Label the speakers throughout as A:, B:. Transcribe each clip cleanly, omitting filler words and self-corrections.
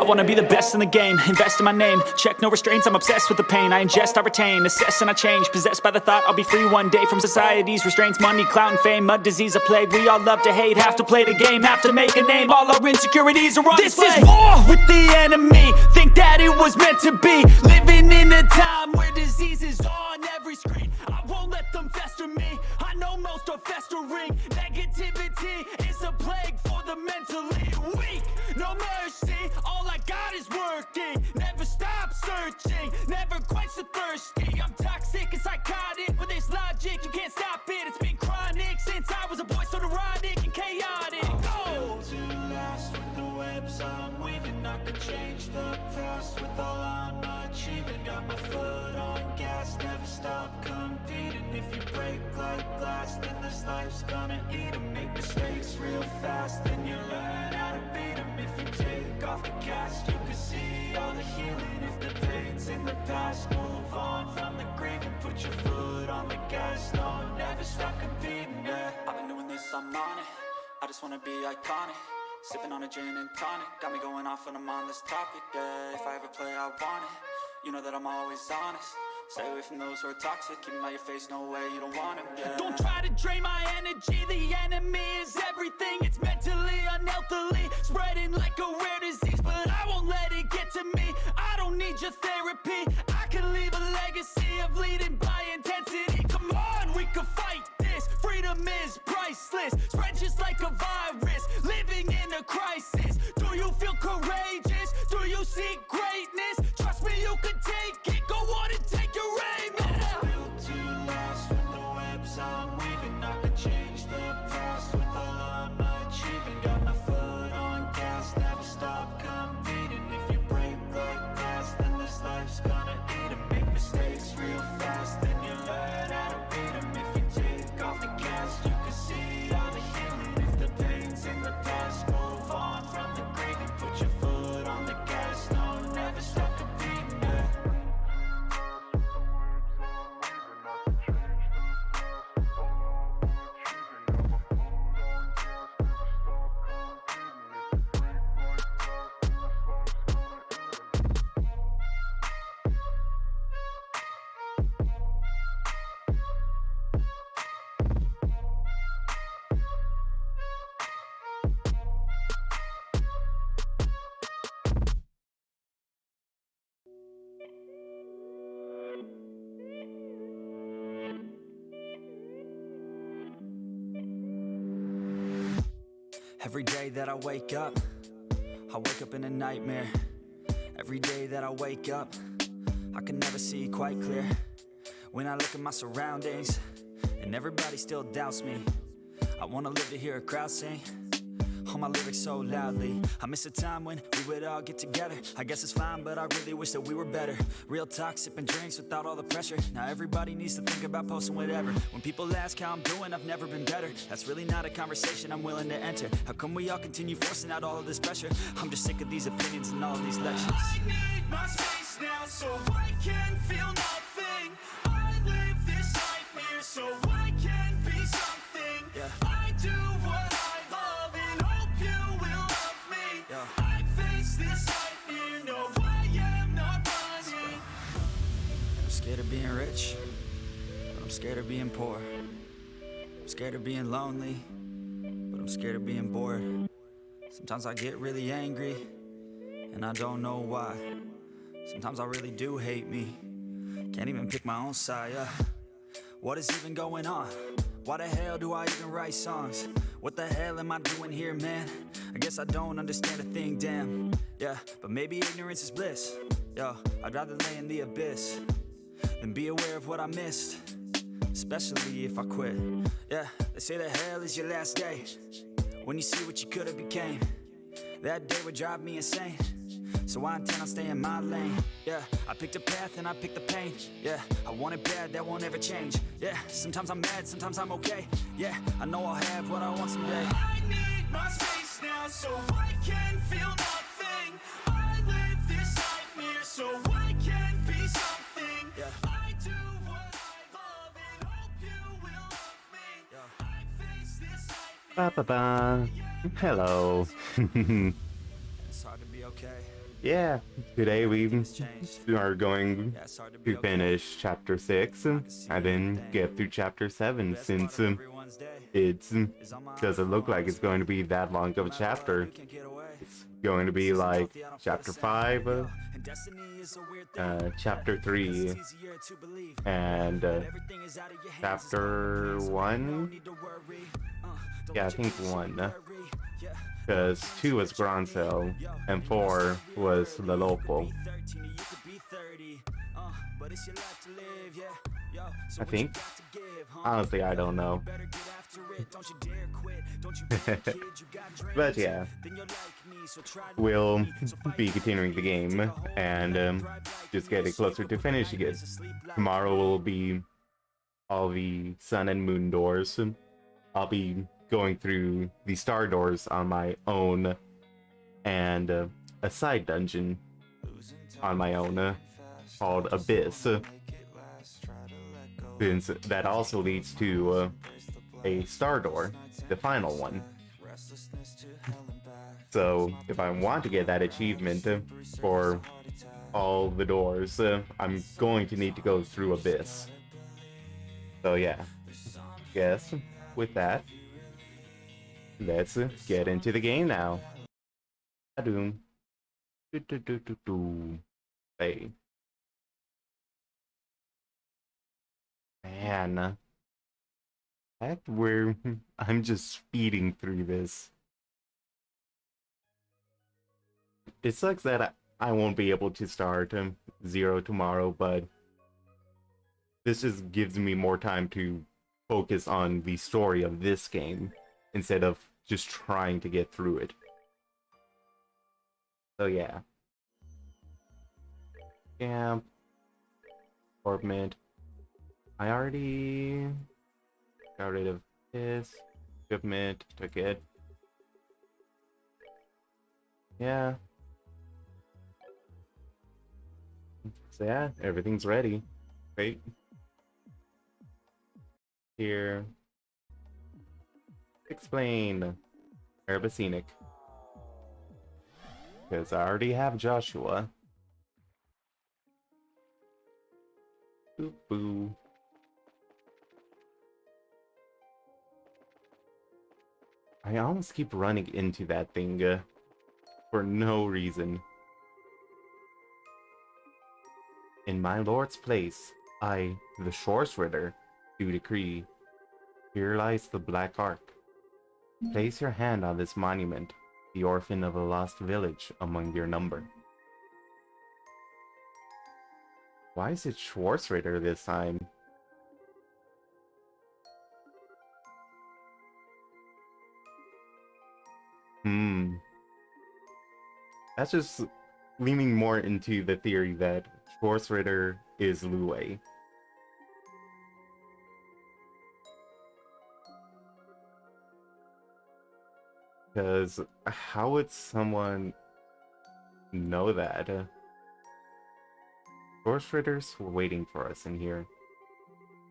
A: wanna be the best in the game, invest in my name, check no restraints, I'm obsessed with the pain. I ingest, I retain, assess and I change, possessed by the thought I'll be free one day from society's restraints. Money, clout and fame, mud, disease, a plague. We all love to hate, have to play the game, have to make a name. All our insecurities are on display. This is war with the enemy, think that it was meant to be. Living in a time where disease is on every screen. I won't let them fester me, I know most are festering. Negativity is a plague for the mentally weak. No mercy, all I got is working. Never stop searching, never quench the thirsty. I'm toxic and psychotic with this logic, you can't stop it. It's been chronic since I was a boy, so neurotic and chaotic. I'm built to last with the webs I'm weaving. I could change the past with all I'm achieving. Got my foot on gas, never stop competing. If you break like glass, then this life's gonna eat 'em. Make mistakes real fast, then you learn how to beat 'em. If you take off the cast, you can see all the healing. If the pain's in the past, move on from the grave and put your foot on the gas. No, never stop competing, yeah. I've been doing this, I'm on it. I just wanna be iconic. Sipping on a gin and tonic, got me going off when I'm on this topic, yeah. If I ever play, I want it. You know that I'm always honest. Stay away from those who are toxic. Keep 'em out your face, no way, you don't want 'em, yeah. Don't try to drain my energy. The enemy is everything. It's mentally, unhealthily, spreading like a rare disease. But I won't let it get to me. I don't need your therapy. I can leave a legacy of leading by intensity. Come on, we can fight this. Freedom is priceless. Spread just like a virus. Living in a crisis. Do you feel courageous? Do you seek greatness? Trust me, you can take it. Go on and take your aim. I'm built to last with the webs I'm weaving. I could change the past with all I'm achieving. Got my foot on gas, never stop competing. If you break like glass, then this life's gonna eat 'em. Make mistakes real fast, then you learn how to beat 'em. If you take off the gas, you can see all the healing. If the pain's in the past, move on from the grave and put your foot on the gas. No, never stop competing, yeah. Every day that I wake up in a nightmare. Every day that I wake up, I can never see quite clear. When I look at my surroundings, and everybody still doubts me, I wanna live to hear a crowd sing all my lyrics so loudly. I miss a time when we would all get together. I guess it's fine, but I really wish that we were better. Real talk, sipping drinks without all the pressure. Now everybody needs to think about posting whatever. When people ask how I'm doing, I've never been better. That's really not a conversation I'm willing to enter. How come we all continue forcing out all of this pressure? I'm just sick of these opinions and all of these lectures. I need my space now so I can feel nothing. I live this nightmare so I can be something. Yeah. I do what I love and hope you will love me. Yeah. I face this nightmare, no I am not running. I'm scared of being rich, but I'm scared of being poor. I'm scared of being lonely, but I'm scared of being bored. Sometimes I get really angry, and I don't know why. Sometimes I really do hate me, can't even pick my own side, yeah. What is even going on? Why the hell do I even write songs? What the hell am I doing here, man? I guess I don't understand a thing, damn. Yeah, but maybe ignorance is bliss. Yo, I'd rather lay in the abyss than be aware of what I missed, especially if I quit. Yeah, they say that hell is your last day, when you see what you could have became. That day would drive me insane, so I intend on staying my lane. Yeah, I picked a path and I picked the pain. Yeah, I want it bad, that won't ever change. Yeah, sometimes I'm mad, sometimes I'm okay. Yeah, I know I'll have what I want someday. I need my space now so I can feel nothing. I live this nightmare so I can be something. Yeah. I do what I love and hope you will love me. Yeah. I face this nightmare.
B: Ba ba ba. Hello.
A: It's hard to be okay.
B: Yeah, today we are going to finish chapter 6 and then get through chapter 7 since it doesn't look like it's going to be that long of a chapter. It's going to be like chapter 5, chapter 3, and chapter 1. Yeah, I think 1. Because 2 was Groncel and 4 was Lalopo. I think. Honestly, I don't know. But yeah, we'll be continuing the game and just getting closer to finishing it. Tomorrow will be all the sun and moon doors. I'll be going through the star doors on my own and a side dungeon on my own called Abyss. Since that also leads to a star door, the final one. So if I want to get that achievement for all the doors, I'm going to need to go through Abyss. So yeah, guess with that, let's get into the game now. Adoom. Hey. Man. Heck, where I'm just speeding through this. It sucks that I won't be able to start 0 tomorrow, but this just gives me more time to focus on the story of this game instead of just trying to get through it. So yeah. Camp. Orbment. I already got rid of this. Equipment. Took it. Yeah. So yeah, everything's ready. Great. Here. Explain. Scenic. Because I already have Joshua. Boop boo. I almost keep running into that thing for no reason. In my lord's place, I, the Sorcerer, do decree. Here lies the Black Ark. Place your hand on this monument, the orphan of a lost village among your number. Why is it Schwarzritter this time? That's just leaning more into the theory that Schwarzritter is Lue. Because how would someone know that? Schwarzritters were waiting for us in here.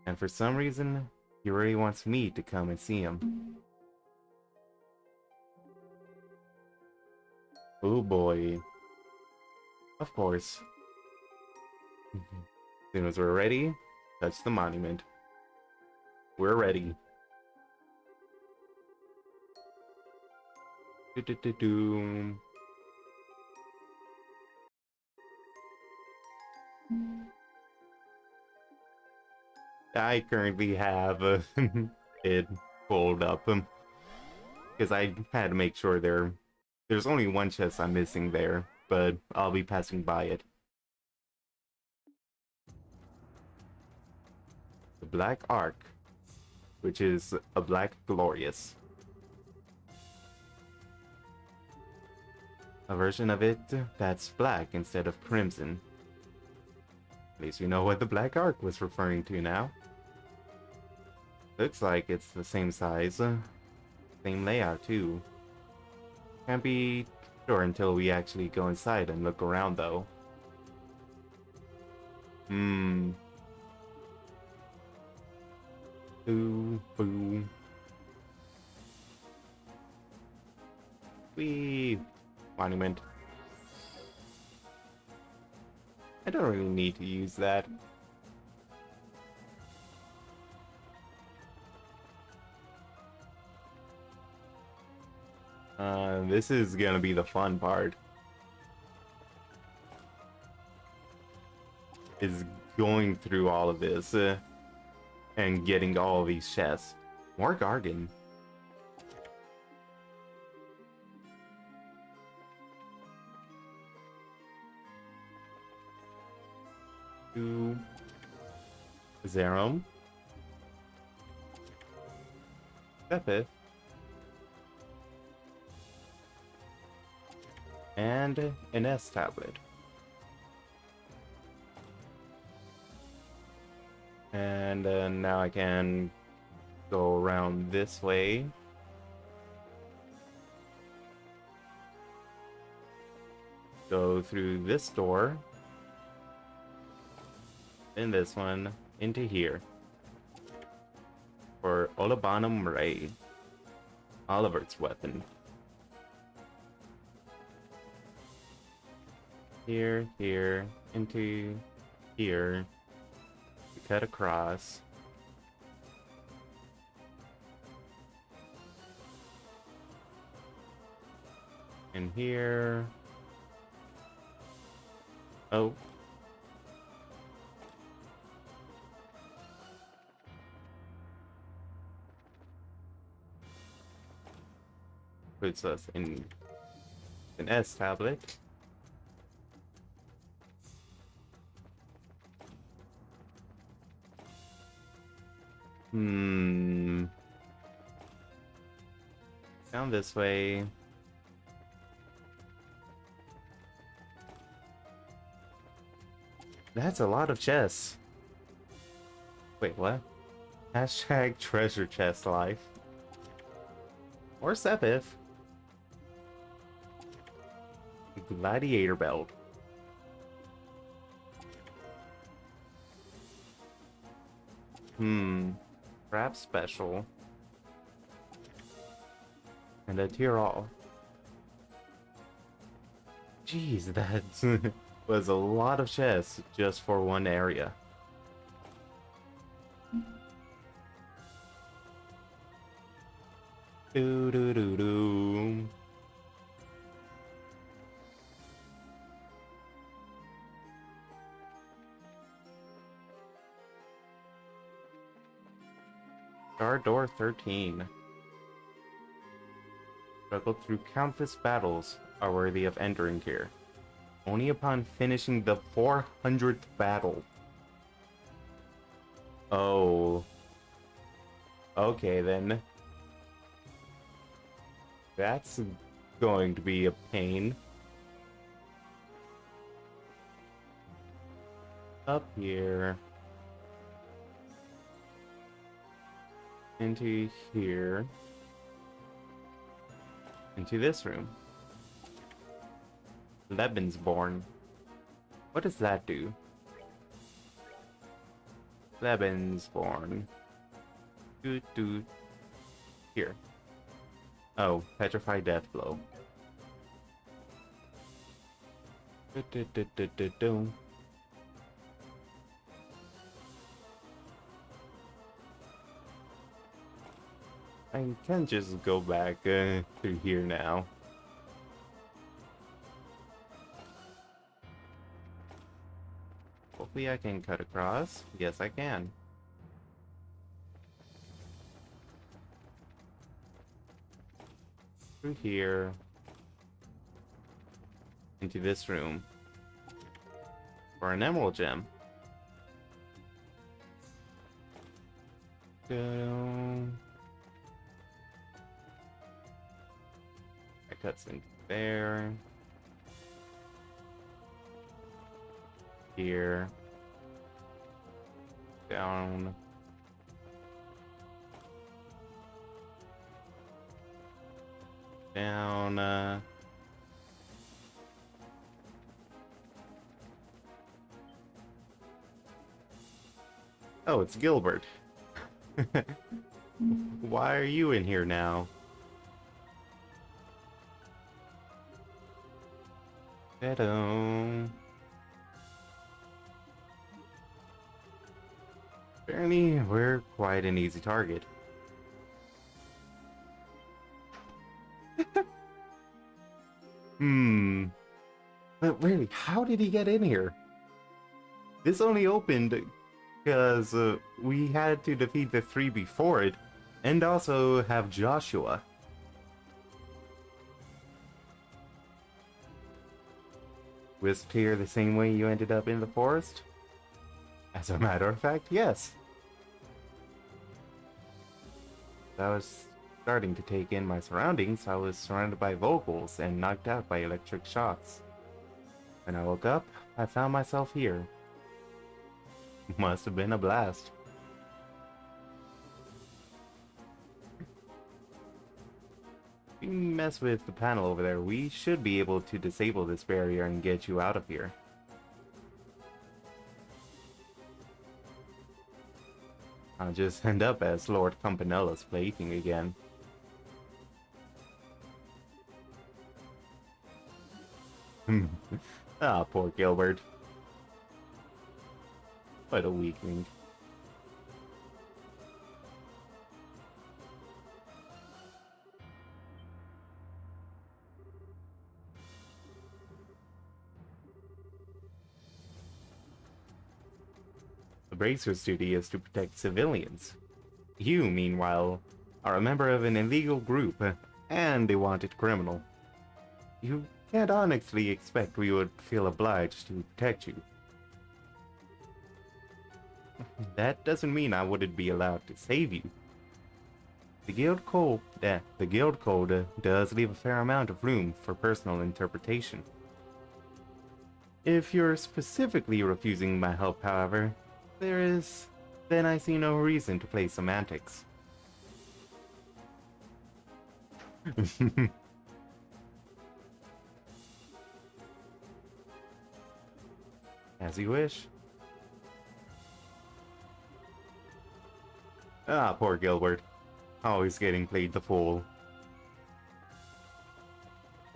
B: And for some reason, he really wants me to come and see him. Oh boy. Of course. As soon as we're ready, touch the monument. We're ready. Do-do-do-do. I currently have it pulled up because I had to make sure there's only one chest I'm missing there, but I'll be passing by it. The Black Ark, which is a Black Glorious. A version of it that's black instead of crimson. At least we know what the Black Ark was referring to now. Looks like it's the same size, same layout too. Can't be sure until we actually go inside and look around though. Boo, boo. Wee. Monument. I don't really need to use that. This is gonna be the fun part. Is going through all of this and getting all these chests. More Gargan. To Zerum. Sepith. And an S tablet. And now I can go around this way. Go through this door. Then this one into here. For Olabanum Ray. Oliver's weapon. Here, here, into here. Cut across. And here. Oh. Puts us in an S tablet. Down this way. That's a lot of chests. Wait, what? Hashtag treasure chest life. Or Sepith. Gladiator belt. Perhaps special. And a Tyrol. Jeez, that was a lot of chests just for one area. Do do do do. Guard door 13. Struggled through countless battles are worthy of entering here. Only upon finishing the 400th battle. Oh. Okay then. That's going to be a pain. Up here. Into here. Into this room. Lebensborn. What does that do? Lebensborn. Doot. Here. Oh, Petrified Death Blow. Do. I can just go back through here now. Hopefully I can cut across. Yes, I can. Through here. Into this room. For an emerald gem. Go. Cuts in there. Here. Down. Down. Oh, it's Gilbert. Why are you in here now? Hello. Apparently, we're quite an easy target. Hmm. But really, how did he get in here? This only opened because we had to defeat the 3 before it, and also have Joshua. Whisked here the same way you ended up in the forest? As a matter of fact, yes. I was starting to take in my surroundings. I was surrounded by vocals and knocked out by electric shocks. When I woke up, I found myself here. Must have been a blast. If you mess with the panel over there, we should be able to disable this barrier and get you out of here. I'll just end up as Lord Campanella's plaything again. Ah, poor Gilbert. What a weakling. The Bracer's duty is to protect civilians. You, meanwhile, are a member of an illegal group and a wanted criminal. You can't honestly expect we would feel obliged to protect you. That doesn't mean I wouldn't be allowed to save you. The Guild Code does leave a fair amount of room for personal interpretation. If you're specifically refusing my help, however, then I see no reason to play semantics. As you wish. Ah, poor Gilbert. Always getting played the fool.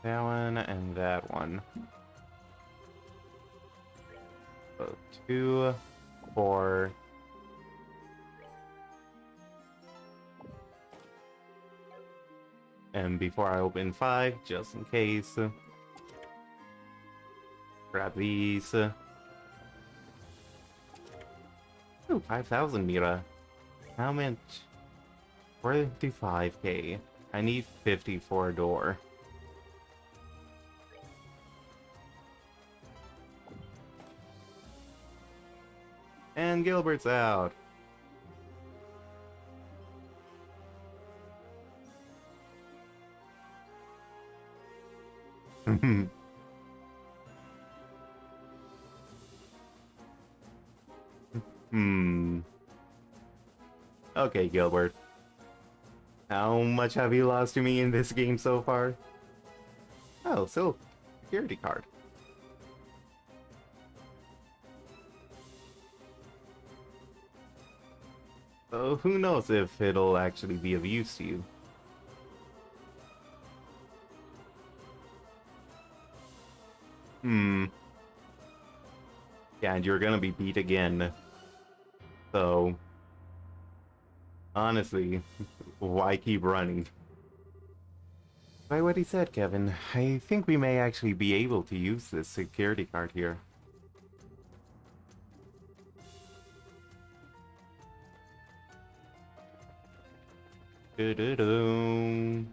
B: That one and that one. So 2, 4. And before I open 5, just in case, grab these. Ooh, 5,000 Mira. How much? 45k. I need 50 for a door. And Gilbert's out. Okay, Gilbert. How much have you lost to me in this game so far? Oh, so security card. So who knows if it'll actually be of use to you. Yeah, and you're gonna be beat again. So, honestly, why keep running? By what he said, Kevin, I think we may actually be able to use this security card here. Do-do-do.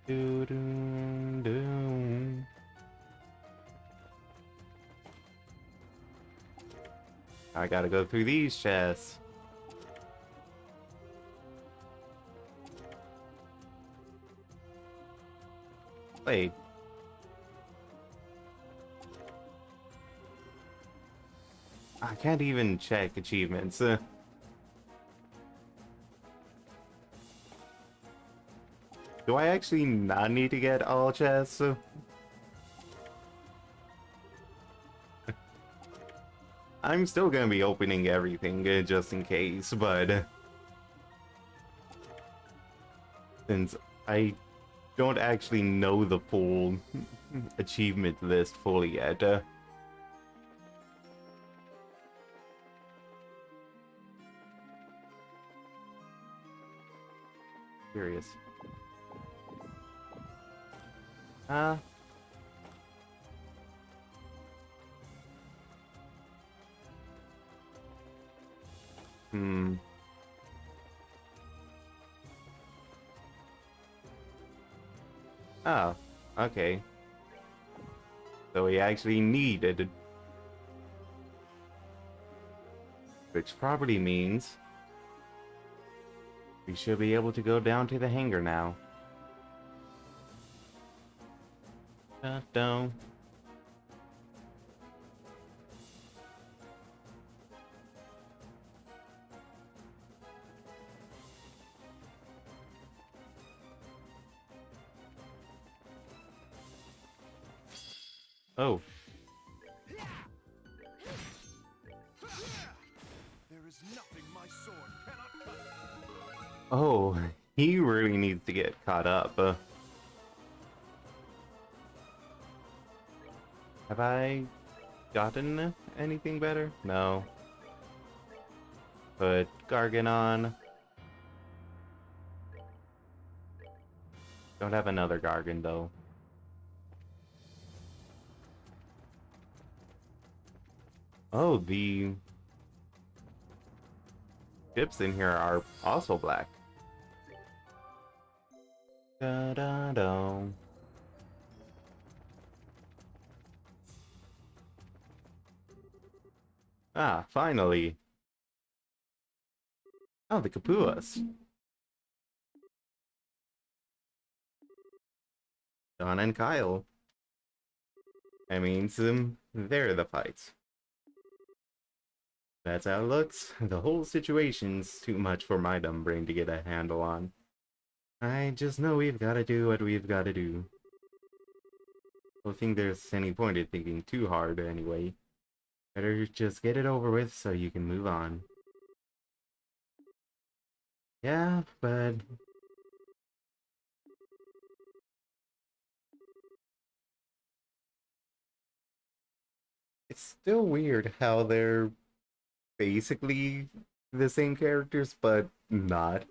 B: Do-do-do. I gotta go through these chests. Wait. I can't even check achievements. Do I actually not need to get all chests? I'm still gonna be opening everything just in case, but since I don't actually know the full achievement list fully yet. Curious. Uh. Hmm. Oh, okay. So we actually needed, which probably means we should be able to go down to the hangar now. Dun. Oh.
C: There is nothing my sword cannot cut.
B: Oh, he really needs to get caught up. Have I gotten anything better? No. Put Gargan on. Don't have another Gargan though. Oh, the ships in here are also black. Da da da. Ah, finally. Oh, the Kapuas. Don and Kyle. That means they're the fights. That's how it looks. The whole situation's too much for my dumb brain to get a handle on. I just know we've gotta do what we've gotta do. Don't think there's any point in thinking too hard anyway. Better just get it over with so you can move on. Yeah, but it's still weird how they're basically the same characters, but not.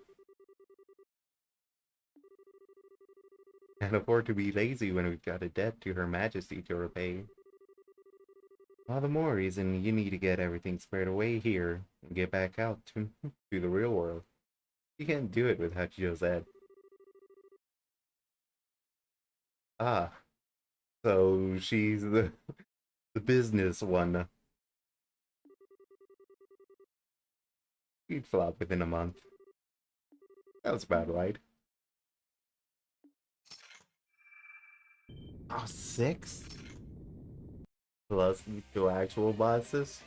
B: Can't afford to be lazy when we've got a debt to Her Majesty to repay. All the more reason you need to get everything squared away here and get back out to the real world. You can't do it without Josette. Ah, so she's the business one. She'd flop within a month. That was about right. Oh, 6? Plus 2 actual bosses?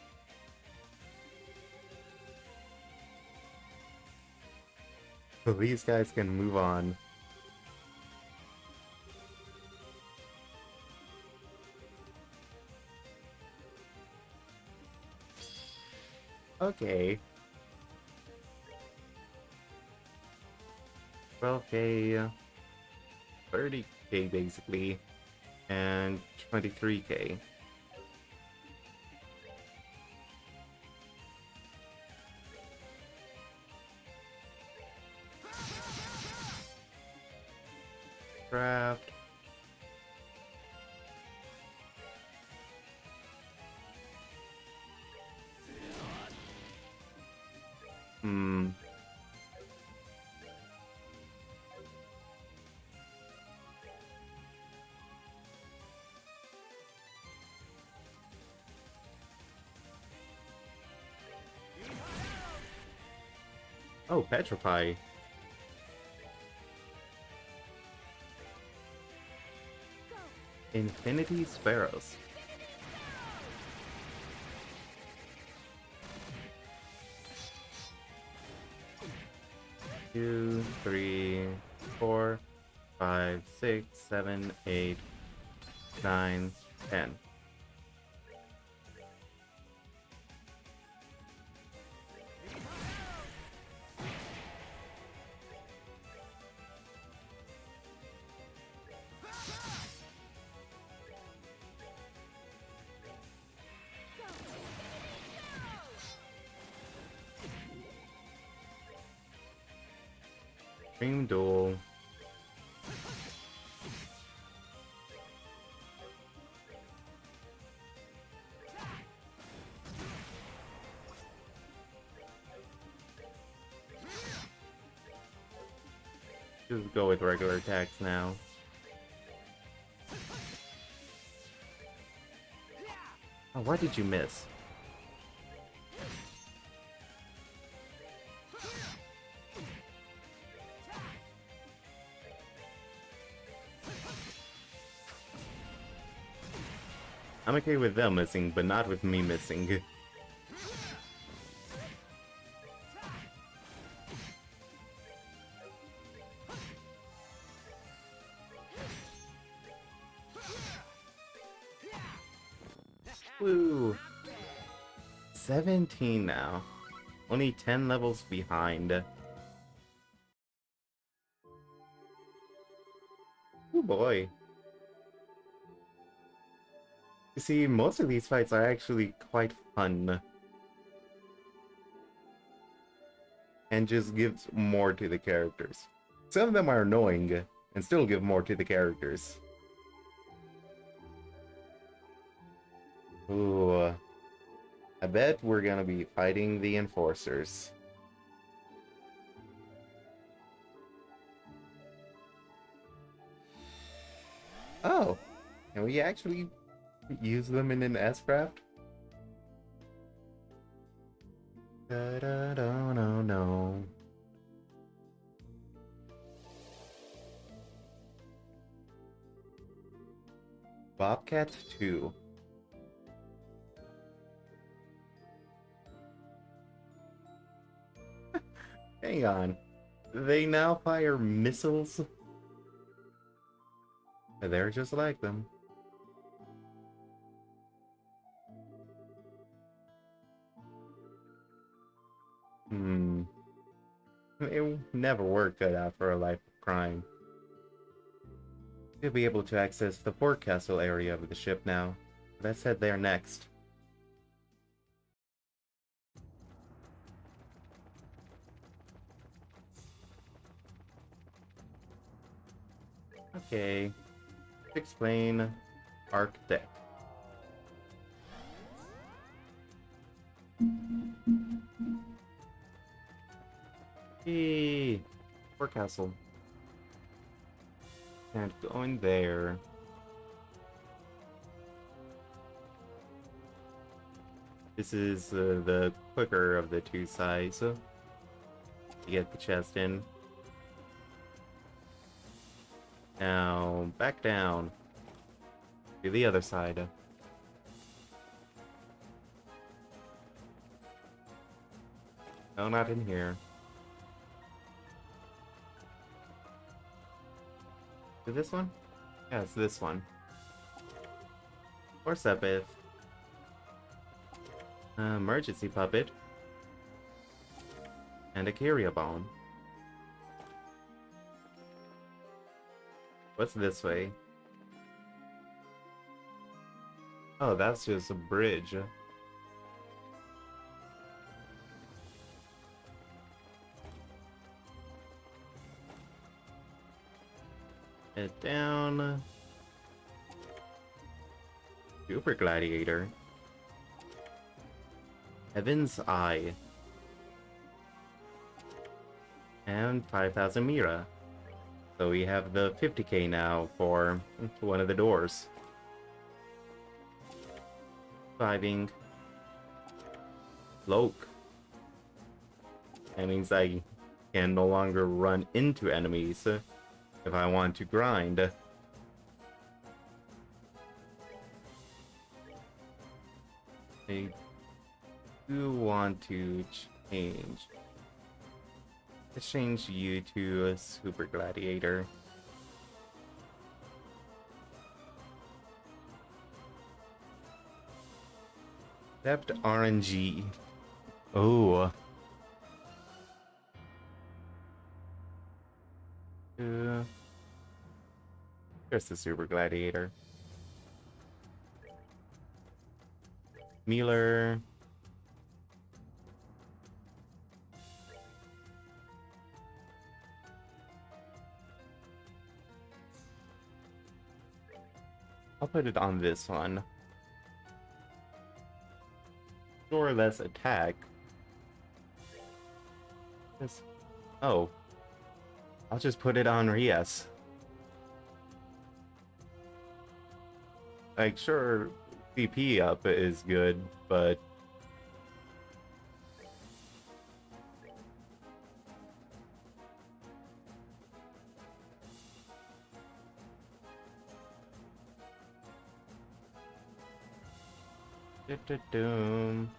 B: So these guys can move on. Okay. 12k, 30k basically, and 23k. Craft. Hmm. Oh, Petrify. Infinity Sparrows. Two, three, 4, 5, 6, 7, 8, 9, 10. Dream Duel. Just go with regular attacks now. Oh, why did you miss? I'm okay with them missing, but not with me missing. Woo! 17 now. Only 10 levels behind. Oh boy. You see, most of these fights are actually quite fun. And just gives more to the characters. Some of them are annoying, and still give more to the characters. Ooh. I bet we're gonna be fighting the enforcers. Oh! Can we actually use them in an S-craft? Da-da-da-no-no. Bobcat 2. Hang on. They now fire missiles? They're just like them. It never worked good out for a life of crime. You'll be able to access the forecastle area of the ship now. Let's head there next. Okay. Explain Arc Deck. Yay! Forecastle. Can't go in there. This is the quicker of the two sides. To get the chest in. Now, back down. To the other side. No, not in here. To this one? Yeah, it's this one. Or Sepith. Emergency Puppet. And a Kyria Bone. What's this way? Oh, that's just a bridge. Head down. Super Gladiator. Heaven's Eye. And 5,000 Mira. So we have the 50k now for one of the doors. Surviving. Cloak. That means I can no longer run into enemies if I want to grind. I do want to change. Let's change you to a Super Gladiator. Except RNG. Oh. There's the Super Gladiator. Mealer. I'll put it on this one. Or less attack. Yes. Oh. I'll just put it on Rias. Like, sure, CP up is good, but... Doom.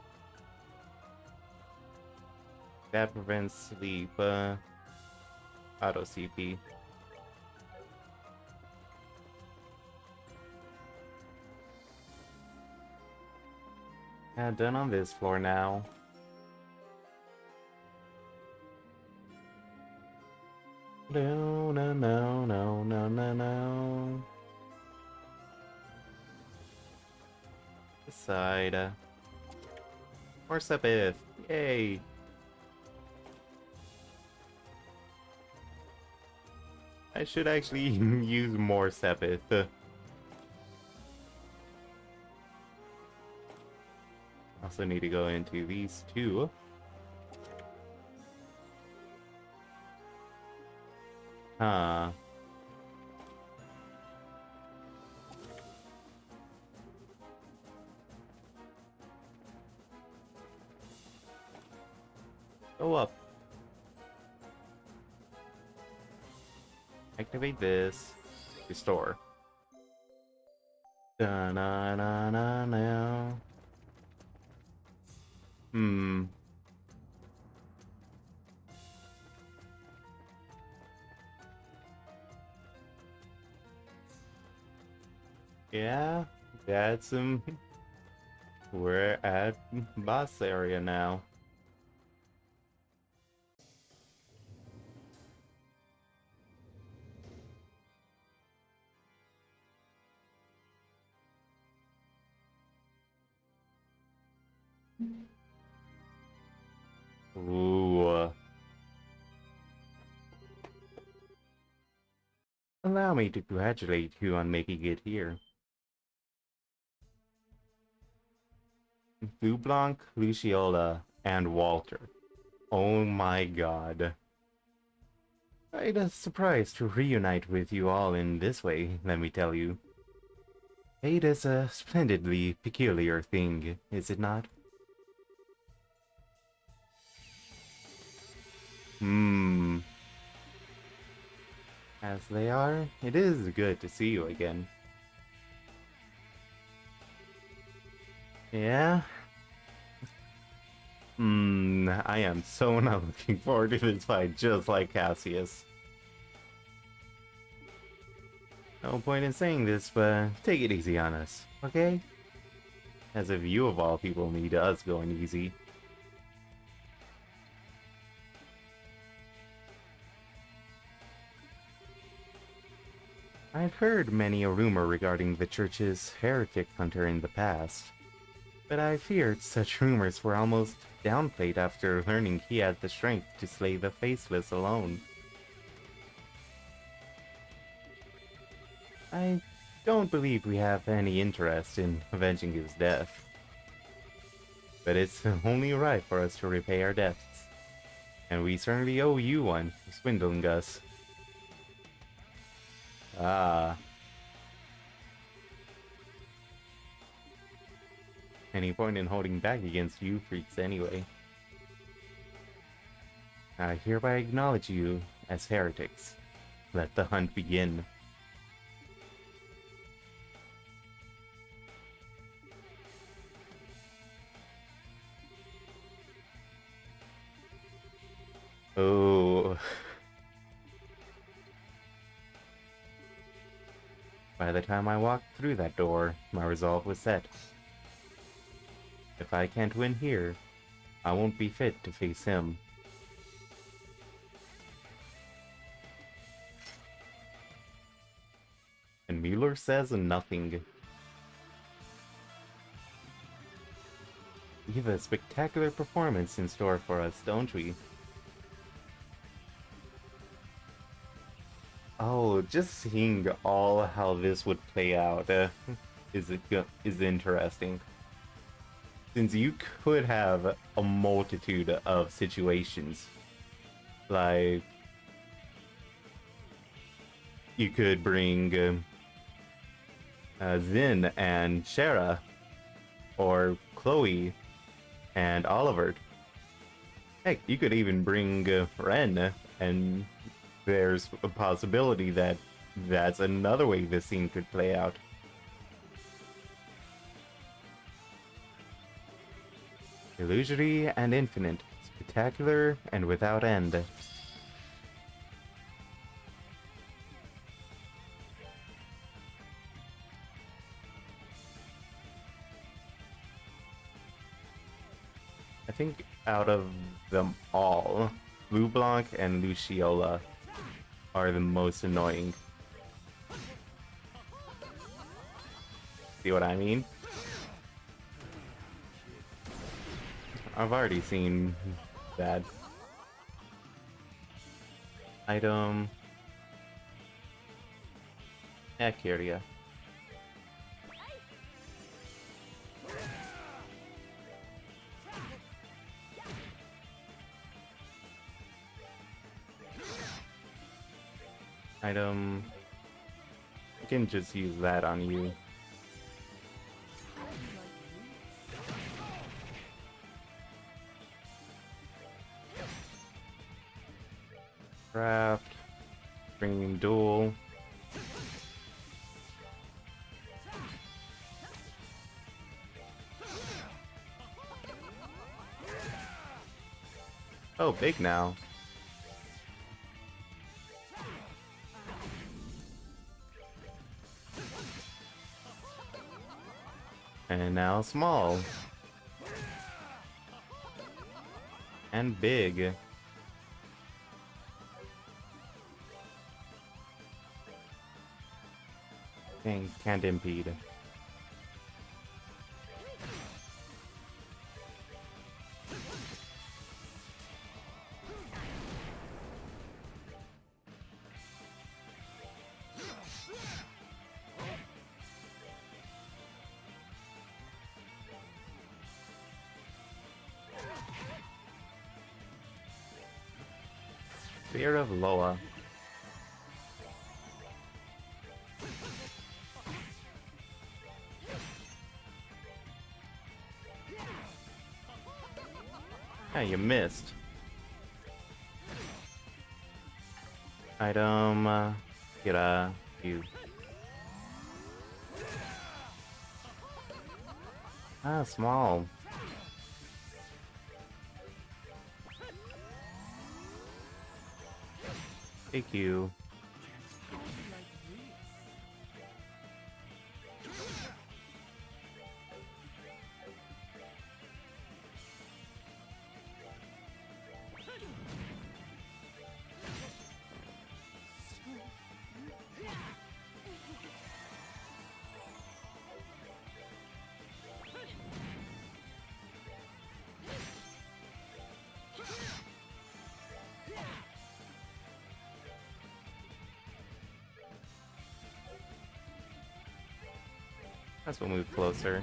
B: That prevents sleep. Auto CP. Yeah, done on this floor now. No, no, no, no, no, no, no. This side. More Sepith. Yay. I should actually use more Sepith. Also need to go into these two. Huh. Go up. Activate this. Restore. Da-na-na-na-na. Yeah, that's we're at boss area now. Ooh. Allow me to congratulate you on making it here. Blanc, Luciola, and Walter. Oh my god. Quite a surprise to reunite with you all in this way, let me tell you. Fate is a splendidly peculiar thing, is it not? As they are, it is good to see you again. Yeah? I am so not looking forward to this fight, just like Cassius. No point in saying this, but take it easy on us, okay? As if you of all people need us going easy. I've heard many a rumor regarding the church's heretic hunter in the past, but I feared such rumors were almost downplayed after learning he had the strength to slay the faceless alone. I don't believe we have any interest in avenging his death, but it's only right for us to repay our debts, and we certainly owe you one for swindling us. Ah. Any point in holding back against you freaks anyway. I hereby acknowledge you as heretics. Let the hunt begin. Oh. By the time I walked through that door, my resolve was set. If I can't win here, I won't be fit to face him. And Mueller says nothing. We have a spectacular performance in store for us, don't we? Oh, just seeing all how this would play out is interesting. Since you could have a multitude of situations, like you could bring Zin and Shara, or Chloe and Oliver. Heck, you could even bring Ren, and there's a possibility that that's another way this scene could play out. Illusory and infinite, spectacular and without end. I think out of them all, LeBlanc and Luciola are the most annoying. See what I mean? I've already seen that. Item... Acuria. Item... I can just use that on you. Craft, bringing duel. Oh, big now. And now small. And big. Dang, can't impede. Fear of Loa. Yeah, you missed. Item, get you. Ah, small. Thank you. That's we'll move closer.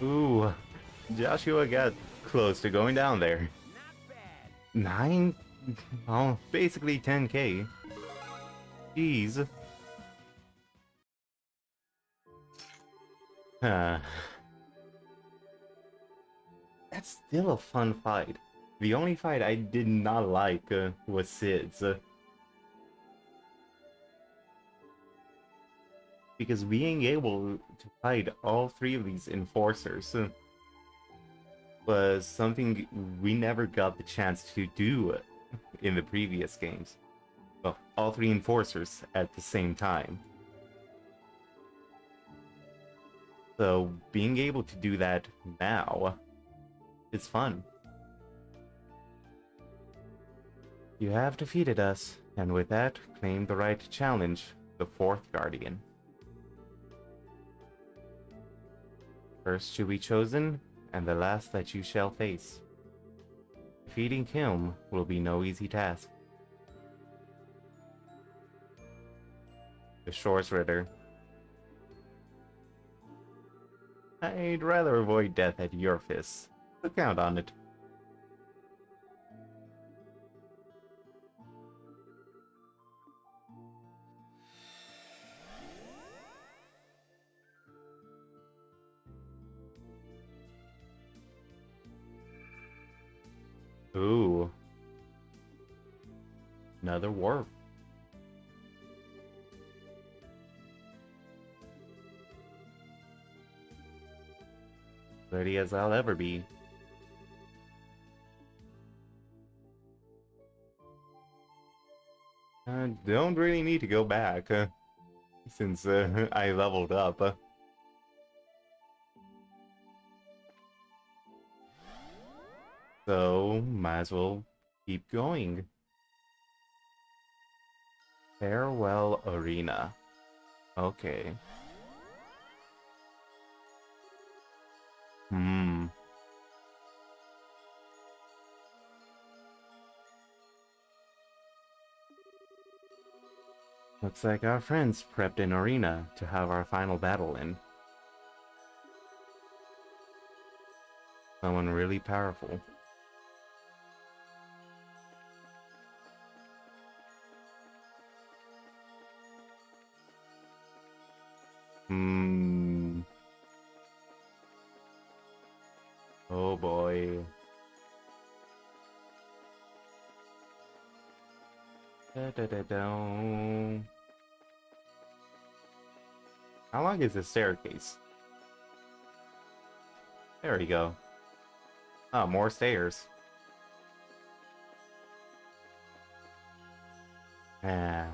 B: Ooh, Joshua got close to going down there. 9? Oh, basically 10k. Jeez. That's still a fun fight. The only fight I did not like was Sid's. Because being able to fight all three of these enforcers was something we never got the chance to do in the previous games. Well, all three enforcers at the same time. So being able to do that now is fun. You have defeated us, and with that, claim the right to challenge the fourth Guardian. First to be chosen, and the last that you shall face. Defeating him will be no easy task. The Shores Ritter. I'd rather avoid death at your fists, so count on it. Ooh. Another warp. Ready as I'll ever be. Don't really need to go back, since I leveled up. So, might as well keep going. Farewell Arena. Okay. Looks like our friends prepped an arena to have our final battle in. Someone really powerful. Oh boy. Da, da, da, da. How long is this staircase? There we go. Oh, more stairs. Ah.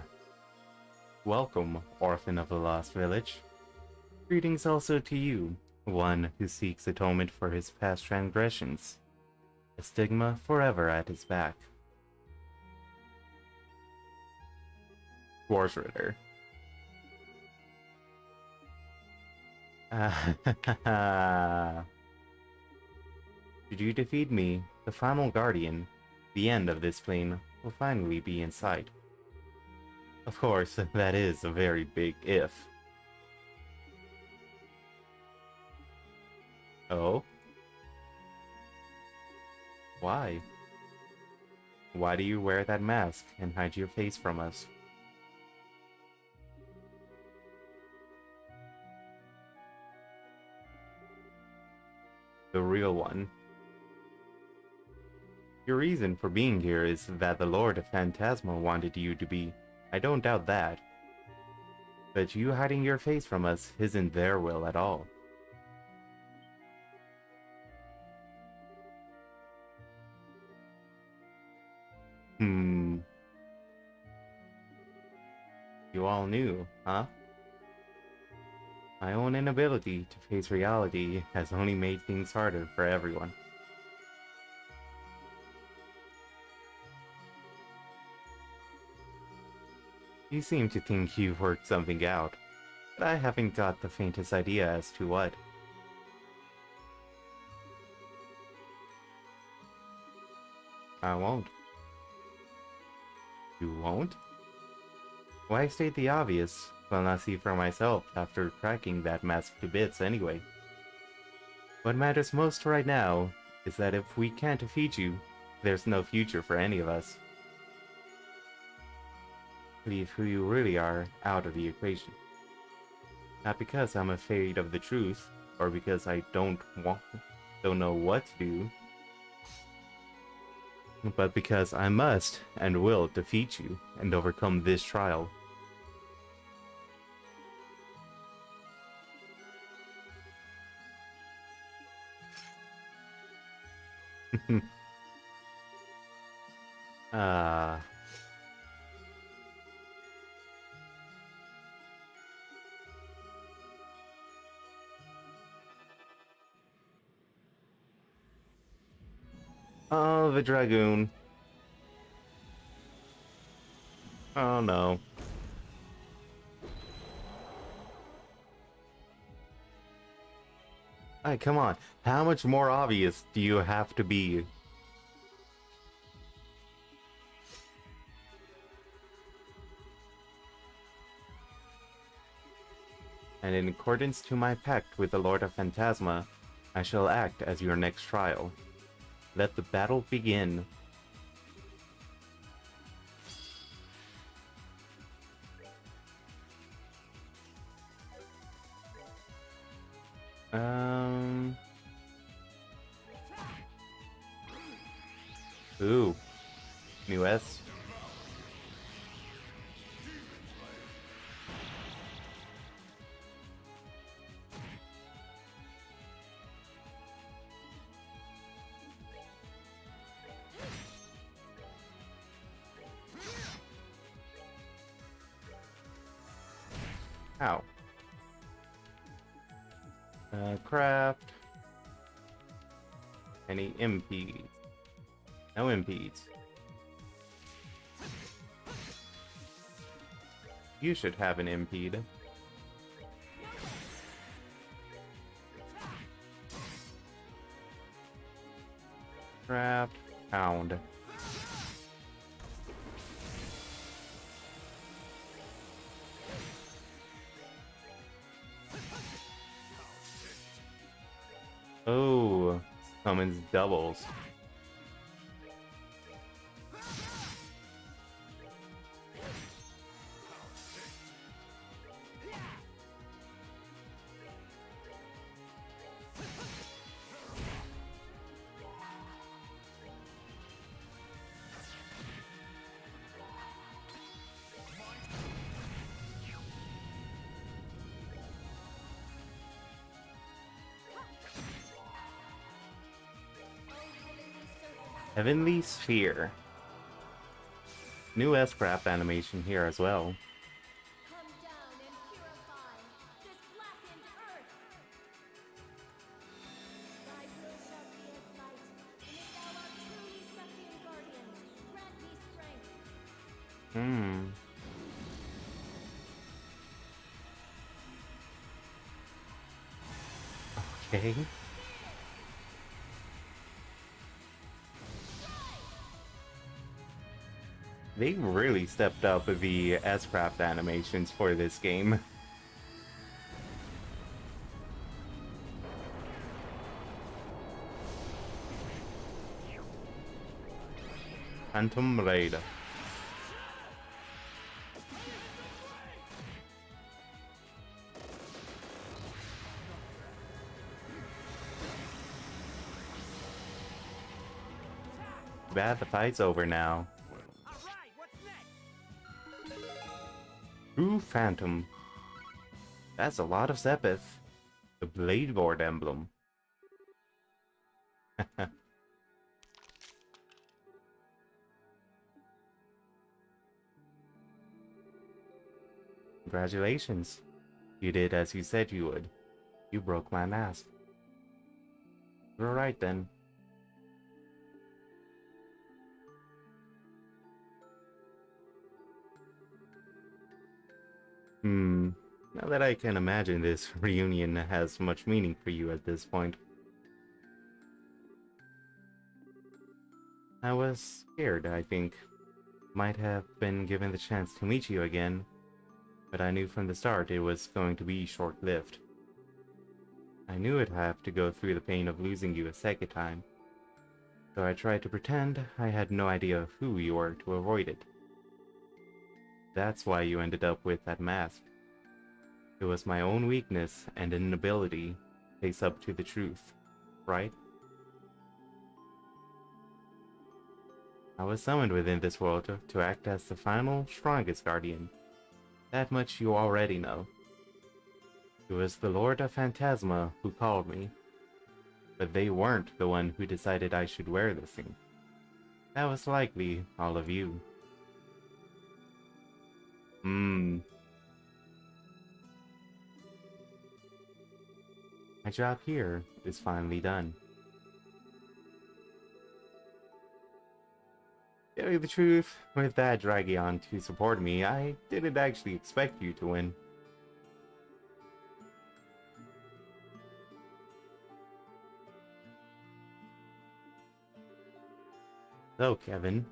B: Welcome, Orphan of the Lost Village. Greetings also to you, one who seeks atonement for his past transgressions. A stigma forever at his back. Wars Ritter. Should you defeat me, the final guardian, the end of this plane will finally be in sight. Of course, that is a very big if. Oh? Why? Why do you wear that mask and hide your face from us? The real one. Your reason for being here is that the Lord of Phantasma wanted you to be. I don't doubt that. But you hiding your face from us isn't their will at all. You all knew, huh? My own inability to face reality has only made things harder for everyone. You seem to think you've worked something out, but I haven't got the faintest idea as to what. I won't. You won't? Why state the obvious when I see for myself after cracking that mask to bits anyway? What matters most right now is that if we can't defeat you, there's no future for any of us. Leave who you really are out of the equation. Not because I'm afraid of the truth, or because I don't know what to do, but because I must and will defeat you and overcome this trial. Ah. Oh, the Dragoon. Oh no. Alright, come on. How much more obvious do you have to be? And in accordance to my pact with the Lord of Phantasma, I shall act as your next trial. Let the battle begin. Ooh. New S. Ow. Craft. Any impedes? No impedes. You should have an impede. Craft. Pound. Oh, summons doubles. Heavenly Sphere. New S-Craft animation here as well.
D: Come down and purify this blackened earth. Thy will shall be as light, and if thou art truly Sephian guardians, grant me strength.
B: Okay. They really stepped up the S-Craft animations for this game. Phantom Raid. Bad, the fight's over now.
C: Alright, what's next?
B: True Phantom. That's a lot of Sepith. The Blade Board emblem. Congratulations. You did as you said you would. You broke my mask. You're right then. Now that I can imagine this reunion has much meaning for you at this point. I was scared, I think. Might have been given the chance to meet you again, but I knew from the start it was going to be short-lived. I knew I'd have to go through the pain of losing you a second time, so I tried to pretend I had no idea who you were to avoid it. That's why you ended up with that mask. It was my own weakness and inability to face up to the truth, right? I was summoned within this world to act as the final, strongest guardian. That much you already know. It was the Lord of Phantasma who called me, but they weren't the one who decided I should wear this thing. That was likely all of you. My job here is finally done. To tell you the truth, with that dragging on to support me, I didn't actually expect you to win. So, Kevin,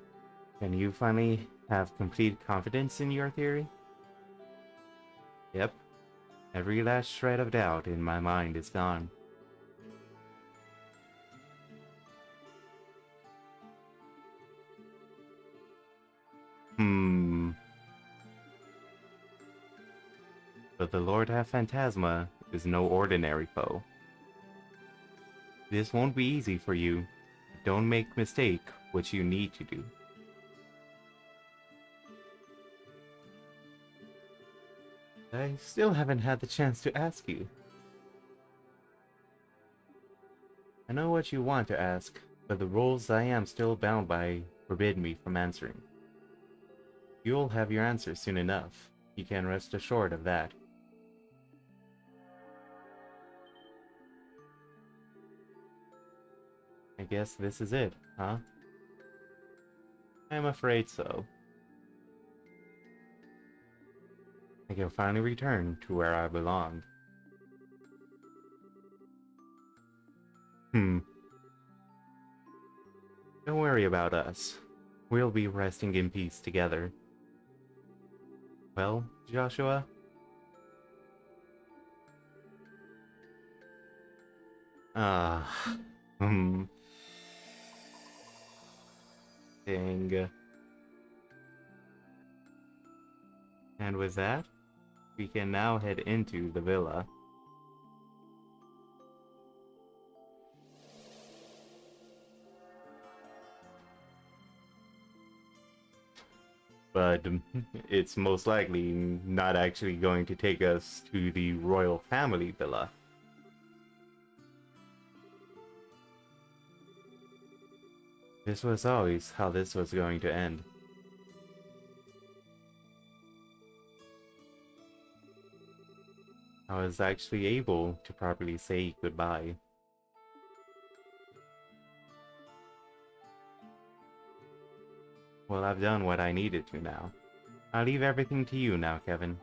B: can you finally have complete confidence in your theory? Yep. Every last shred of doubt in my mind is gone. But the Lord Half Phantasma is no ordinary foe. This won't be easy for you. Don't make mistake what you need to do. I still haven't had the chance to ask you. I know what you want to ask, but the rules I am still bound by forbid me from answering. You'll have your answer soon enough. You can rest assured of that. I guess this is it, huh? I'm afraid so. I can finally return to where I belong. Don't worry about us. We'll be resting in peace together. Well, Joshua? Hmm. Dang. And with that, we can now head into the villa. But it's most likely not actually going to take us to the royal family villa. This was always how this was going to end. I was actually able to properly say goodbye. Well, I've done what I needed to now. I'll leave everything to you now, Kevin.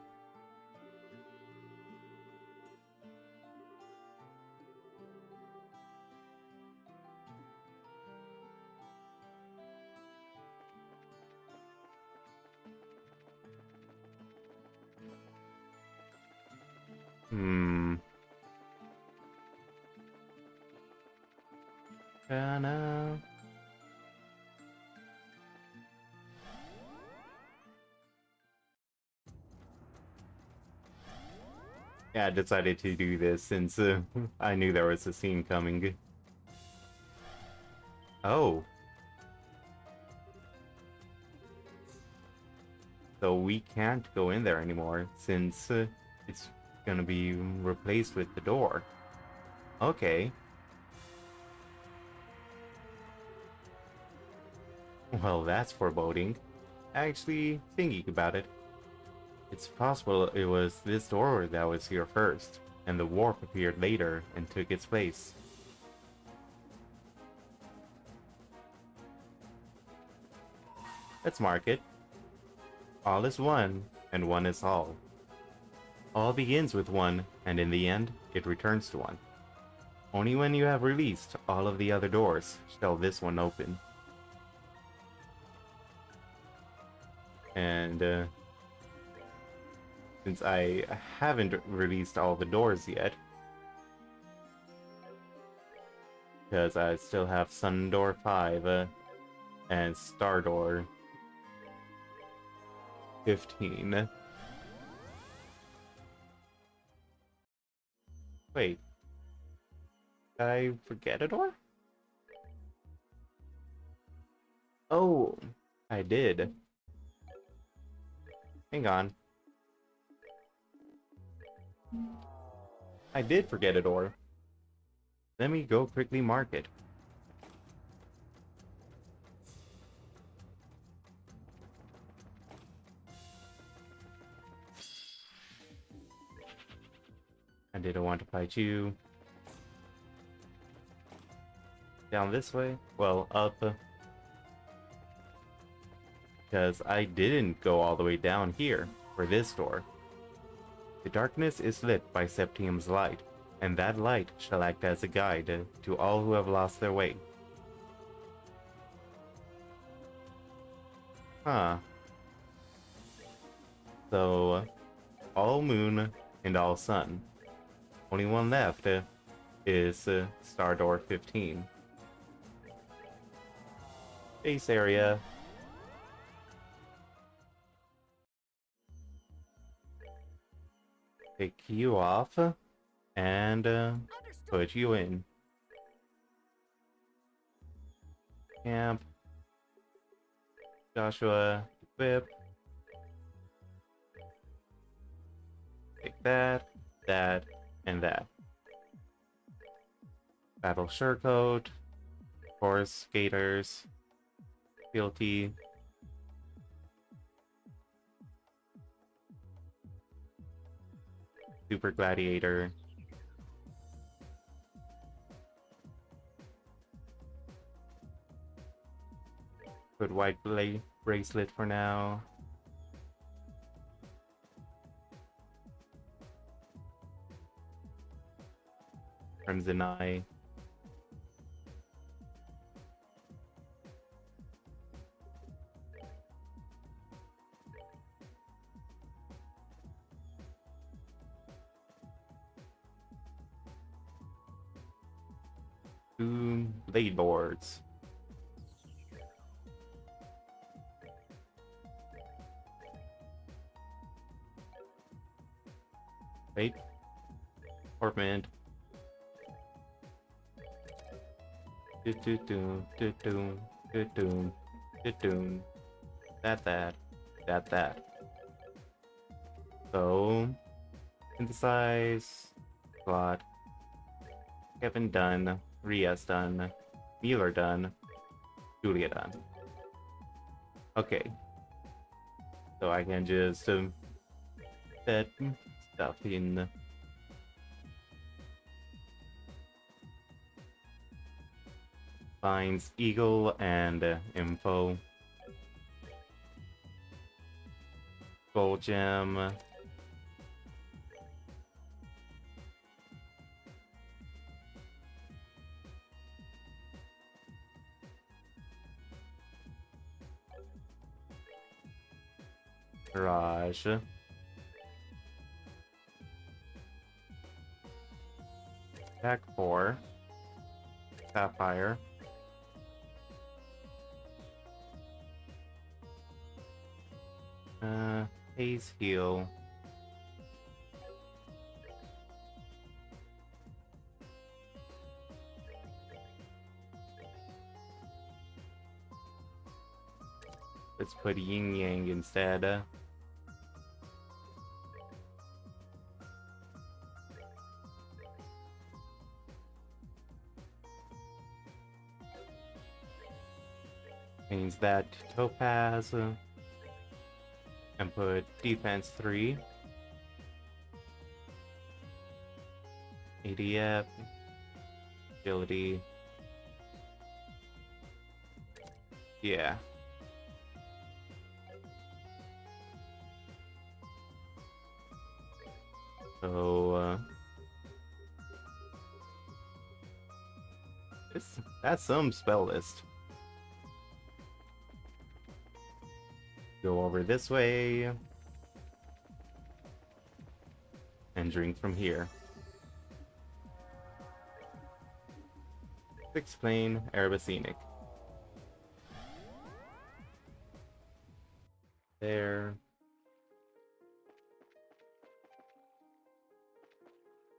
B: No. Yeah, I decided to do this since I knew there was a scene coming. Oh. So we can't go in there anymore since it's gonna be replaced with the door. Okay. Well, that's foreboding. Actually, thinking about it, it's possible it was this door that was here first, and the warp appeared later and took its place. Let's mark it. All is one, and one is all. All begins with one, and in the end, it returns to one. Only when you have released all of the other doors shall this one open. And, since I haven't released all the doors yet, because I still have Sun Door 5 and Star Door 15. Wait. Did I forget a door? Oh, I did. Hang on. I did forget a door. Let me go quickly mark it. I didn't want to fight you. Down this way? Well, up. Because I didn't go all the way down here for this door. The darkness is lit by Septium's light, and that light shall act as a guide to all who have lost their way. Huh. So, all moon and all sun. Only one left is Star Door 15. Base area. Take you off and put you in. Camp. Joshua, equip. Take that, that, and that. Battle Surecoat. Horse Skaters. Fealty. Super Gladiator. Put white bracelet for now. Crimson Eye. Two blade boards. Wait. Portman. That. So, synthesize, slot, Kevin done, Ria's done, Mueller done, Julia done. Okay. So I can just set stuff in. Finds Eagle and info. Gold gem. Garage. Attack 4. Sapphire. Haze heal. Let's put Yin Yang instead. Change that to Topaz. And put defense 3. ADF. Agility. Yeah. So, that's some spell list. Go over this way. And drink from here. 6 plane, Arabasenic. There.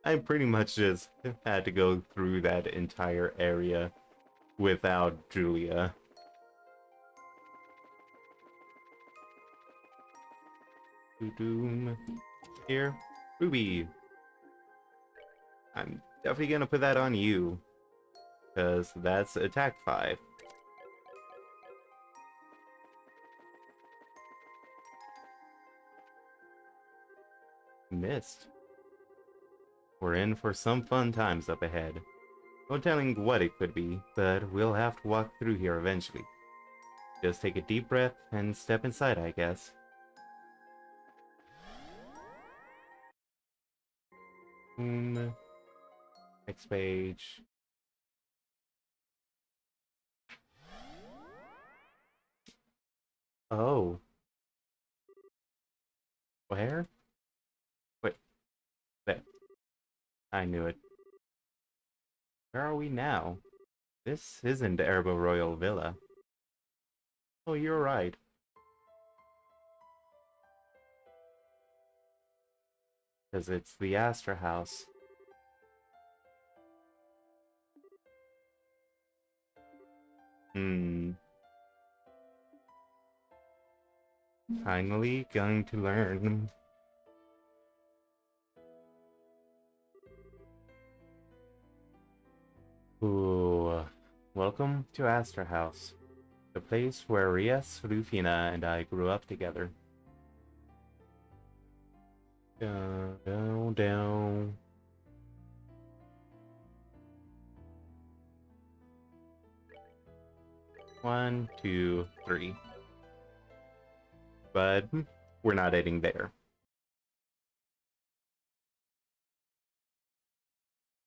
B: I pretty much just had to go through that entire area without Julia. Doom. Here. Ruby. I'm definitely gonna put that on you. Because that's attack 5. Missed. We're in for some fun times up ahead. No telling what it could be, but we'll have to walk through here eventually. Just take a deep breath and step inside, I guess. Next page. Oh. Where? Wait, there. I knew it. Where are we now? This isn't Erbo Royal Villa. Oh, you're right. Because it's the Aster house. Hmm. Finally going to learn. Ooh. Welcome to Aster House, the place where Rias, Rufina, and I grew up together. Down, down, down. One, two, three. But we're not heading there.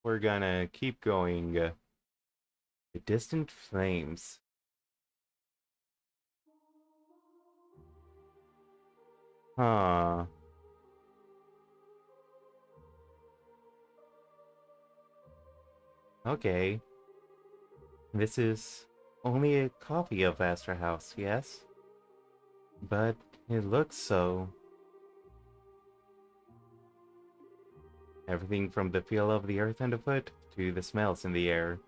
B: We're gonna keep going. The distant flames. Huh. Okay. This is only a copy of Aster House, yes? But it looks so. Everything from the feel of the earth underfoot to the smells in the air.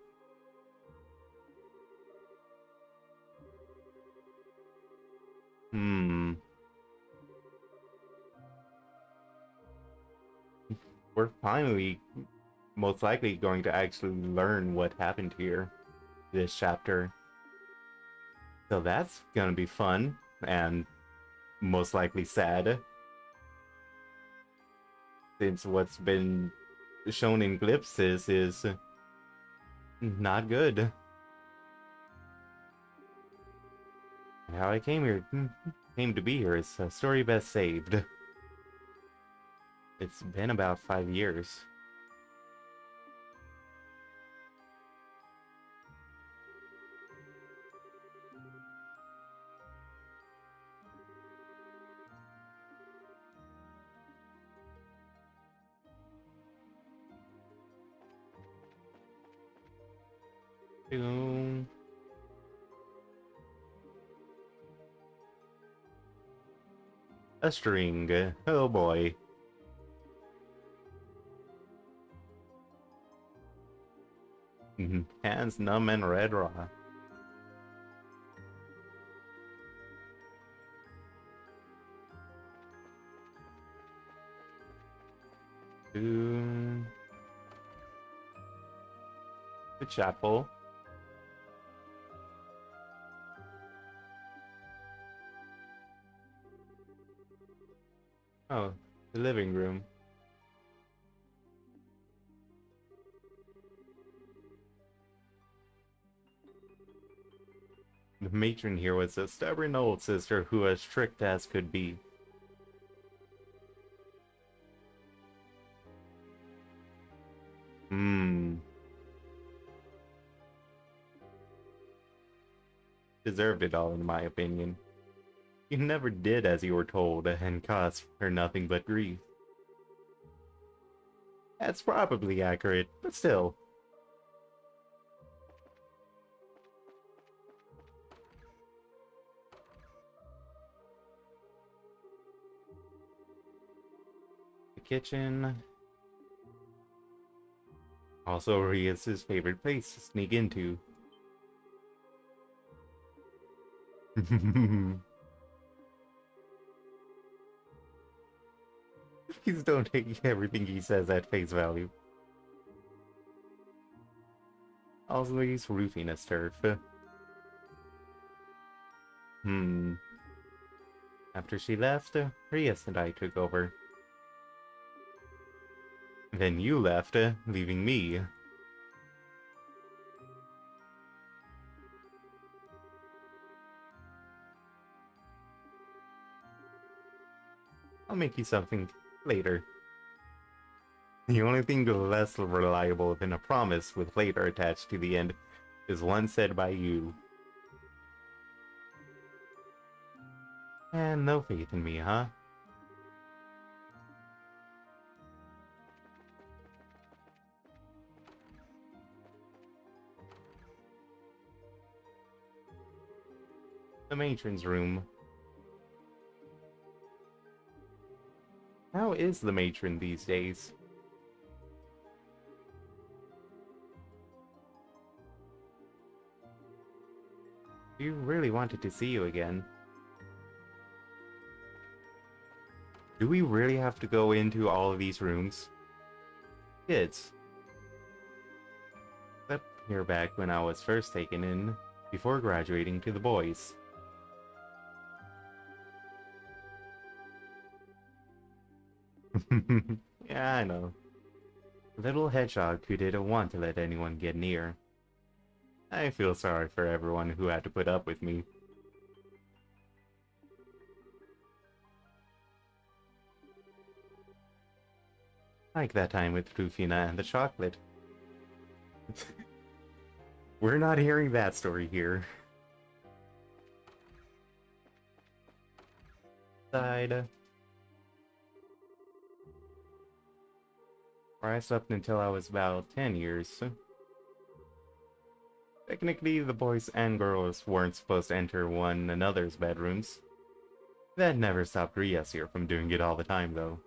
B: Hmm. We're finally most likely going to actually learn what happened here this chapter. So that's gonna be fun and most likely sad. Since what's been shown in glimpses is not good. How I came to be here is a story best saved. It's been about 5 years. Boom. A string. Oh boy. Hands numb and red raw. To the chapel. Oh, the living room. The matron here was a stubborn old sister who was strict as could be. Hmm. Deserved it all in my opinion. You never did as you were told and caused her nothing but grief. That's probably accurate, but still. The kitchen. Also, Rias' favorite place to sneak into. Please don't take everything he says at face value. Always roofing a turf. After she left, Rias and I took over. Then you left, leaving me. I'll make you something later. The only thing less reliable than a promise with later attached to the end is one said by you. And no faith in me, huh? The matron's room. How is the matron these days? We really wanted to see you again. Do we really have to go into all of these rooms? Kids. Except here back when I was first taken in, before graduating to the boys. Yeah, I know. Little hedgehog who didn't want to let anyone get near. I feel sorry for everyone who had to put up with me. Like that time with Rufina and the chocolate. We're not hearing that story here. Side. Where I slept until I was about 10 years. Technically, the boys and girls weren't supposed to enter one another's bedrooms. That never stopped Rias here from doing it all the time, though.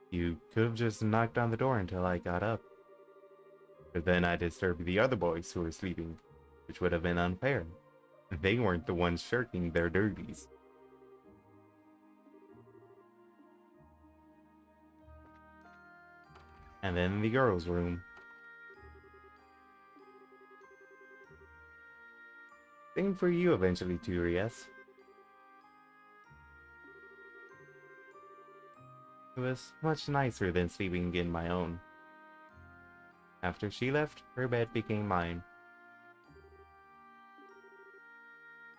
B: You could have just knocked on the door until I got up. But then I disturbed the other boys who were sleeping, which would have been unfair. They weren't the ones shirking their duties. And then the girls' room. Same for you eventually too, Rias. It was much nicer than sleeping in my own. After she left, her bed became mine.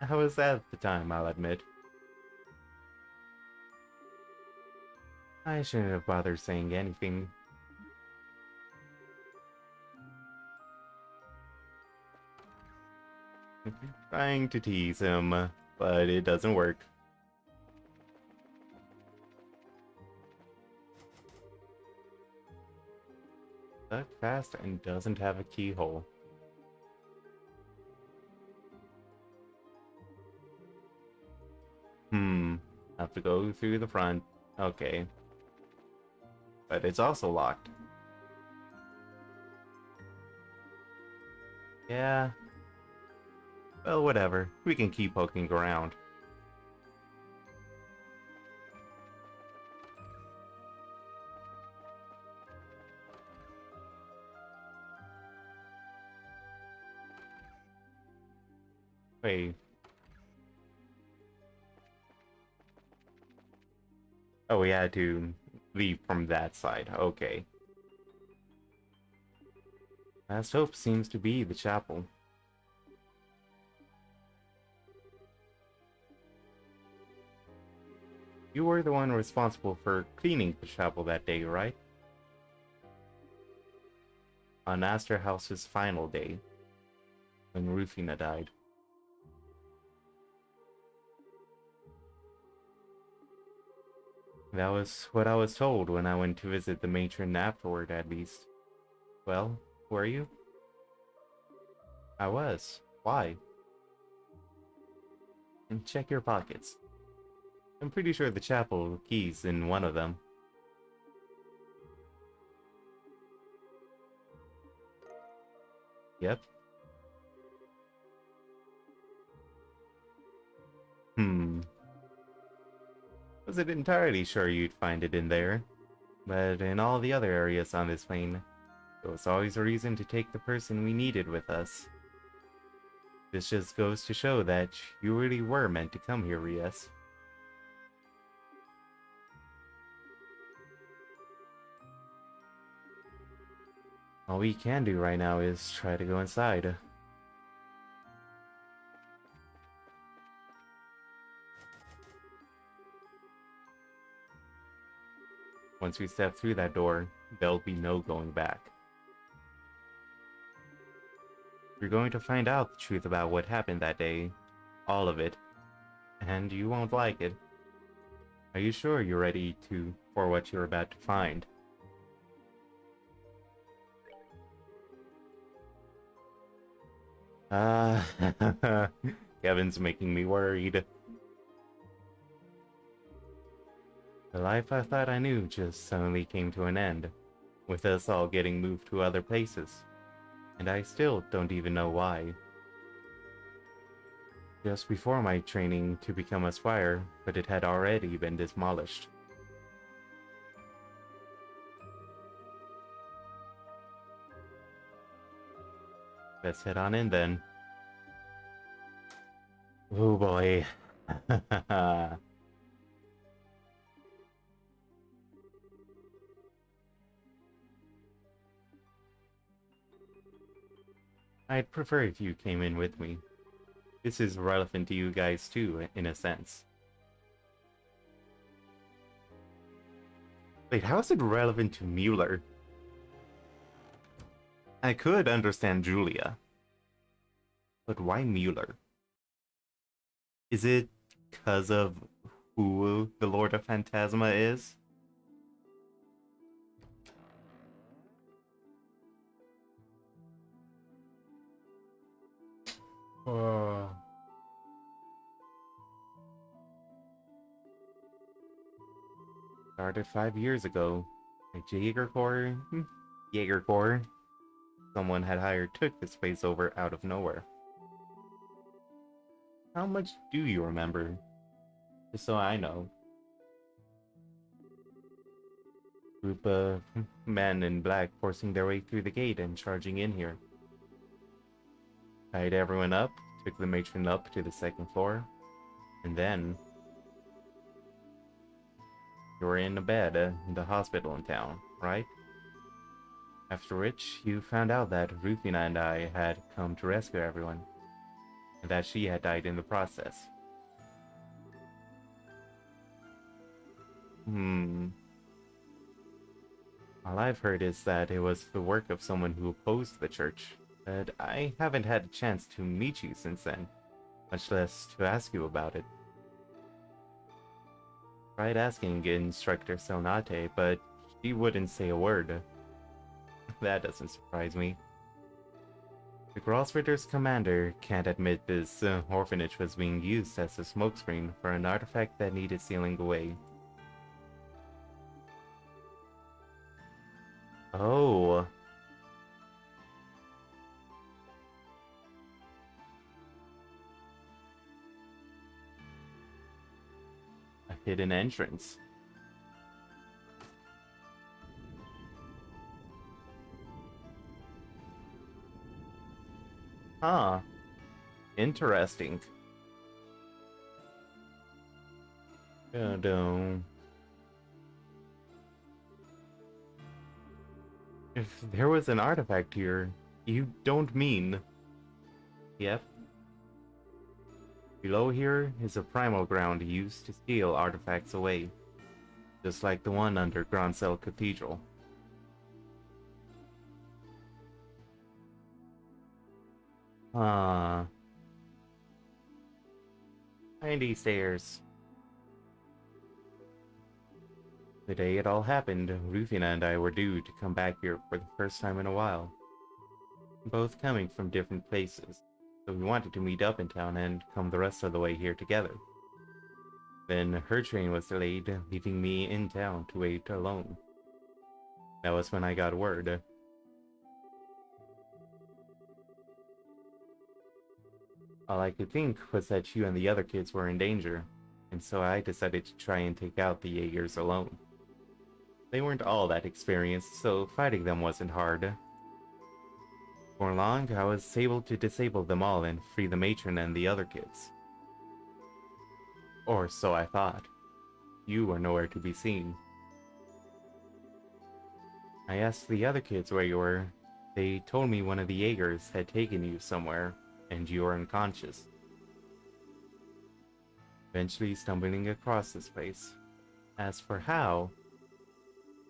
B: I was sad at the time, I'll admit. I shouldn't have bothered saying anything. Trying to tease him, but it doesn't work. Stuck fast and doesn't have a keyhole. Have to go through the front. Okay. But it's also locked. Yeah. Well, whatever. We can keep poking around. Wait. Oh, we had to leave from that side. Okay. Last hope seems to be the chapel. You were the one responsible for cleaning the chapel that day, right? On Aster House's final day, when Rufina died. That was what I was told when I went to visit the matron afterward, at least. Well, were you? I was. Why? And check your pockets. I'm pretty sure the chapel key's in one of them. Yep. Wasn't entirely sure you'd find it in there, but in all the other areas on this plane, there was always a reason to take the person we needed with us. This just goes to show that you really were meant to come here, Rias. All we can do right now is try to go inside. Once we step through that door, there'll be no going back. You're going to find out the truth about what happened that day. All of it. And you won't like it. Are you sure you're ready for what you're about to find? Ah, Kevin's making me worried. The life I thought I knew just suddenly came to an end, with us all getting moved to other places. And I still don't even know why. Just before my training to become a spire, but it had already been demolished. Let's head on in then. Oh boy. I'd prefer if you came in with me. This is relevant to you guys too, in a sense. Wait, how is it relevant to Mueller? I could understand Julia. But why Mueller? Is it because of who the Lord of Phantasma is? Oh. Started 5 years ago. A Jaeger Corps? Jaeger Corps? Someone had hired took this place over out of nowhere. How much do you remember? Just so I know. Group of men in black forcing their way through the gate and charging in here. Tied everyone up, took the matron up to the second floor, and then you were in a bed in the hospital in town, right? After which, you found out that Rufina and I had come to rescue everyone, and that she had died in the process. All I've heard is that it was the work of someone who opposed the church, but I haven't had a chance to meet you since then, much less to ask you about it. Tried asking Instructor Selnate, but she wouldn't say a word. That doesn't surprise me. The Grossritter's commander can't admit this orphanage was being used as a smokescreen for an artifact that needed sealing away. Oh. A hidden entrance. Huh. Interesting. Dun. If there was an artifact here, you don't mean... Yep. Below here is a primal ground used to steal artifacts away, just like the one under Gronsel Cathedral. Ah. Windy stairs. The day it all happened, Rufina and I were due to come back here for the first time in a while. Both coming from different places, so we wanted to meet up in town and come the rest of the way here together. Then her train was delayed, leaving me in town to wait alone. That was when I got word. All I could think was that you and the other kids were in danger, and so I decided to try and take out the Jaegers alone. They weren't all that experienced, so fighting them wasn't hard. For long, I was able to disable them all and free the matron and the other kids. Or so I thought. You were nowhere to be seen. I asked the other kids where you were. They told me one of the Jaegers had taken you somewhere, and you were unconscious. Eventually stumbling across this place. As for how...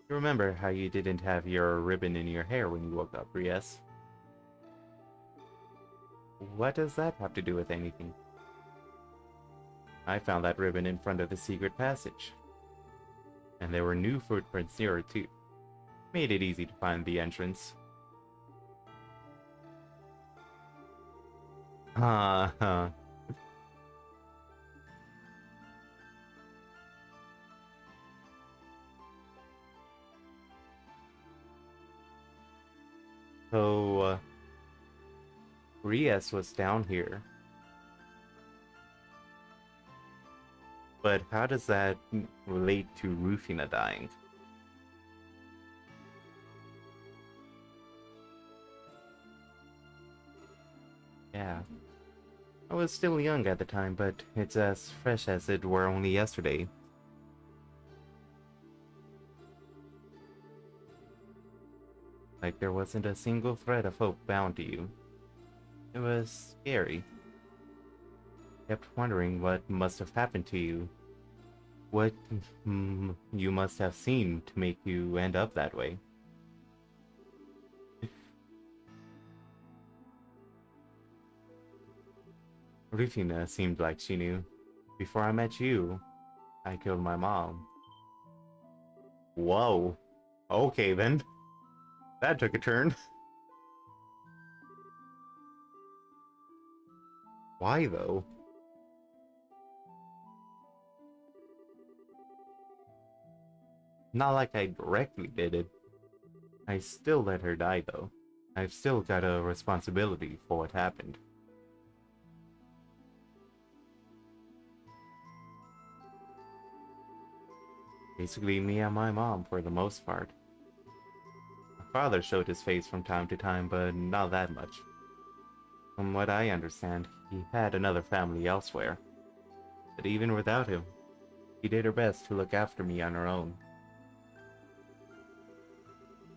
B: You remember how you didn't have your ribbon in your hair when you woke up, yes? What does that have to do with anything? I found that ribbon in front of the secret passage. And there were new footprints near it too. Made it easy to find the entrance. Huh. So, Rias was down here. But how does that relate to Rufina dying? Yeah. I was still young at the time, but it's as fresh as it were only yesterday. Like there wasn't a single thread of hope bound to you. It was scary. Kept wondering what must have happened to you. What you must have seen to make you end up that way. Rufina seemed like she knew. Before I met you, I killed my mom. Whoa. Okay then. That took a turn. Why though? Not like I directly did it. I still let her die though. I've still got a responsibility for what happened. Basically me and my mom for the most part. My father showed his face from time to time, but not that much. From what I understand, he had another family elsewhere. But even without him, she did her best to look after me on her own.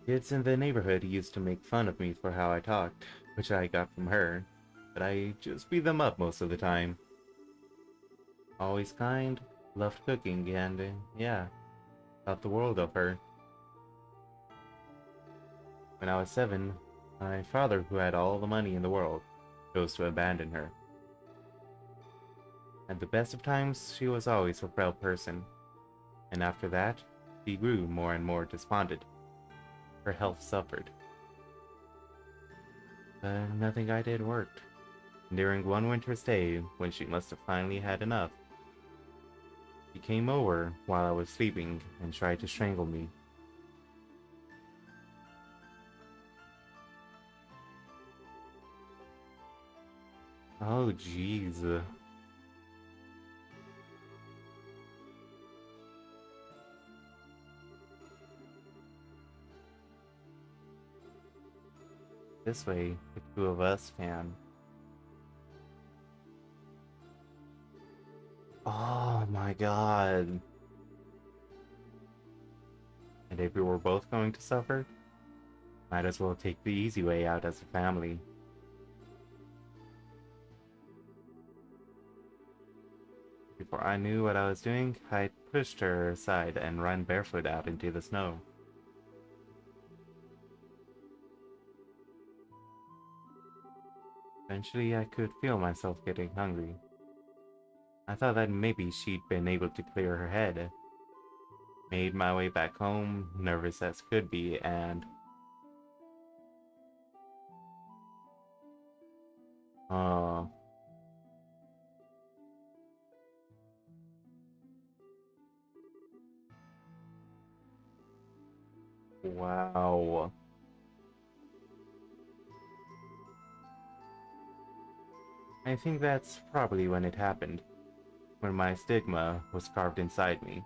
B: Kids in the neighborhood used to make fun of me for how I talked, which I got from her, but I just beat them up most of the time. Always kind, loved cooking, and yeah, thought the world of her. When I was 7, my father, who had all the money in the world, chose to abandon her. At the best of times, she was always a proud person, and after that, she grew more and more despondent. Her health suffered. But nothing I did worked. During one winter's day, when she must have finally had enough, she came over while I was sleeping and tried to strangle me. Oh jeez. This way, the two of us can. Oh my god. And if we were both going to suffer, might as well take the easy way out as a family. Before I knew what I was doing, I pushed her aside and ran barefoot out into the snow. Eventually, I could feel myself getting hungry. I thought that maybe she'd been able to clear her head. Made my way back home, nervous as could be, and... Oh... Wow. I think that's probably when it happened. When my stigma was carved inside me.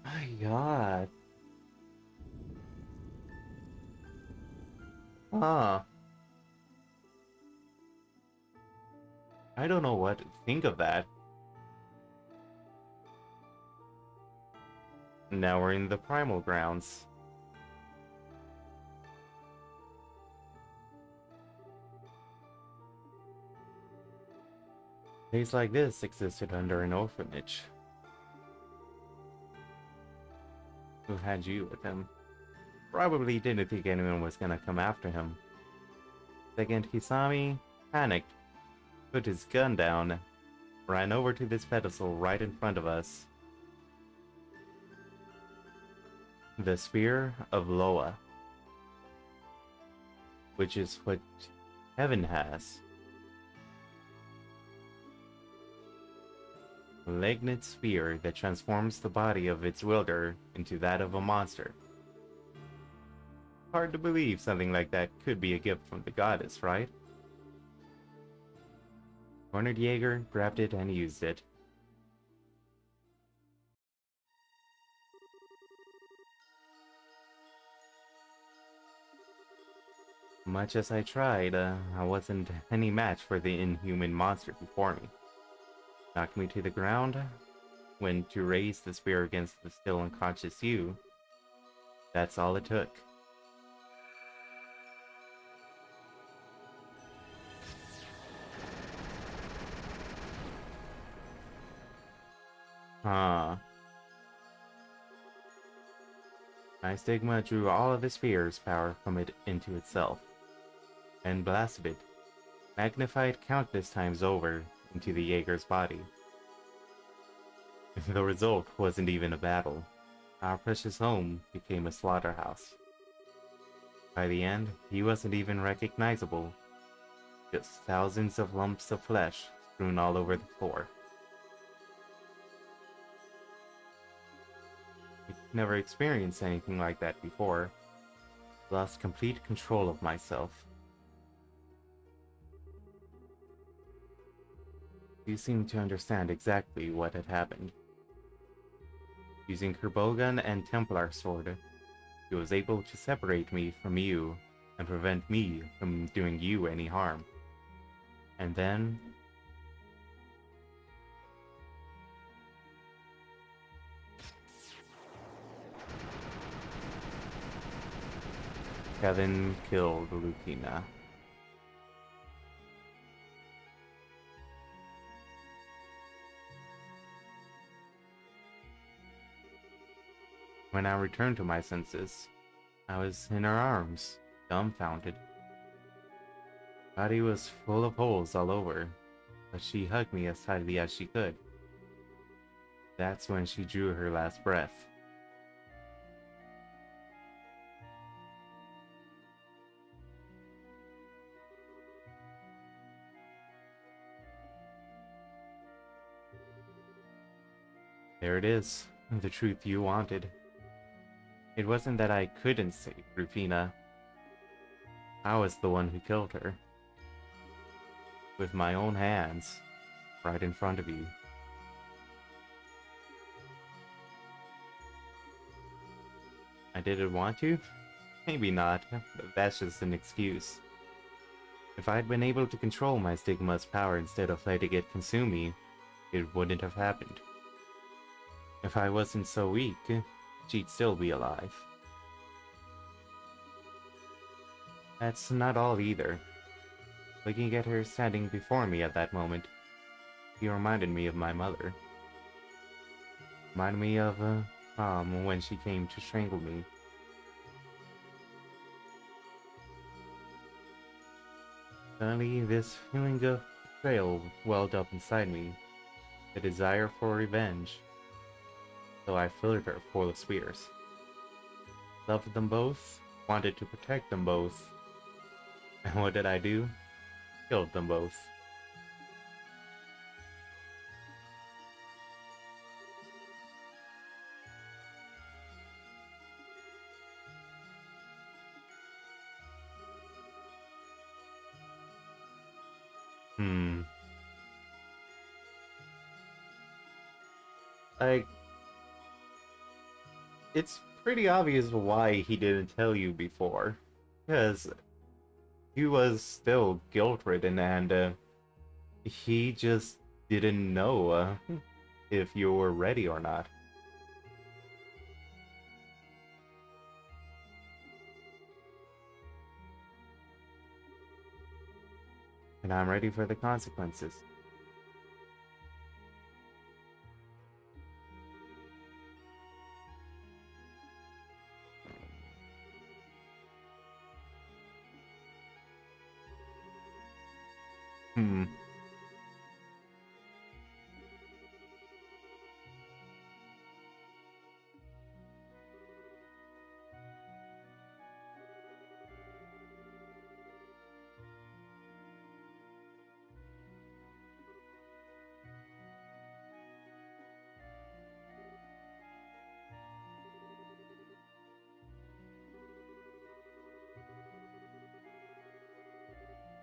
B: My god. Huh. I don't know what to think of that. Now we're in the primal grounds. A place like this existed under an orphanage. Who had you with him? Probably didn't think anyone was gonna come after him. Second he saw me, panicked, put his gun down, ran over to this pedestal right in front of us. The Spear of Loa, which is what heaven has. A malignant spear that transforms the body of its wielder into that of a monster. Hard to believe something like that could be a gift from the goddess, right? Cornered Jaeger grabbed it and used it. Much as I tried, I wasn't any match for the inhuman monster before me. Knocked me to the ground, went to raise the spear against the still unconscious you. That's all it took. Huh. My stigma drew all of the spear's power from it into itself, and blasted it, magnified countless times over, into the Jaeger's body. The result wasn't even a battle. Our precious home became a slaughterhouse. By the end, he wasn't even recognizable. Just thousands of lumps of flesh strewn all over the floor. I'd never experienced anything like that before. Lost complete control of myself. You seem to understand exactly what had happened. Using her bowgun and Templar sword, she was able to separate me from you and prevent me from doing you any harm. And then... Kevin killed Lucina. When I returned to my senses, I was in her arms, dumbfounded. Body was full of holes all over, but she hugged me as tightly as she could. That's when she drew her last breath. There it is, the truth you wanted. It wasn't that I couldn't save Rufina. I was the one who killed her. With my own hands, right in front of you. I didn't want to? Maybe not, but that's just an excuse. If I'd been able to control my stigma's power instead of letting it consume me, it wouldn't have happened. If I wasn't so weak, she'd still be alive. That's not all either. Looking at her standing before me at that moment, she reminded me of my mother. Reminded me of Mom when she came to strangle me. Suddenly, this feeling of betrayal welled up inside me, the desire for revenge. So I filled her full of spears. Loved them both, wanted to protect them both. And what did I do? Killed them both. Like, it's pretty obvious why he didn't tell you before. Because he was still guilt-ridden and he just didn't know if you were ready or not. And I'm ready for the consequences. Hmm.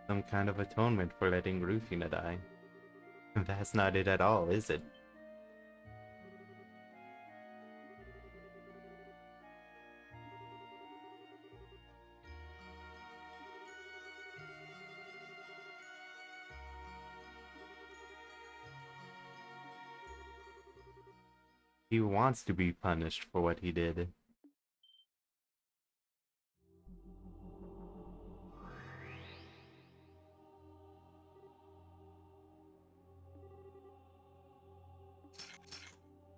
B: Some kind of atonement for letting Rufina die. That's not it at all, is it? He wants to be punished for what he did.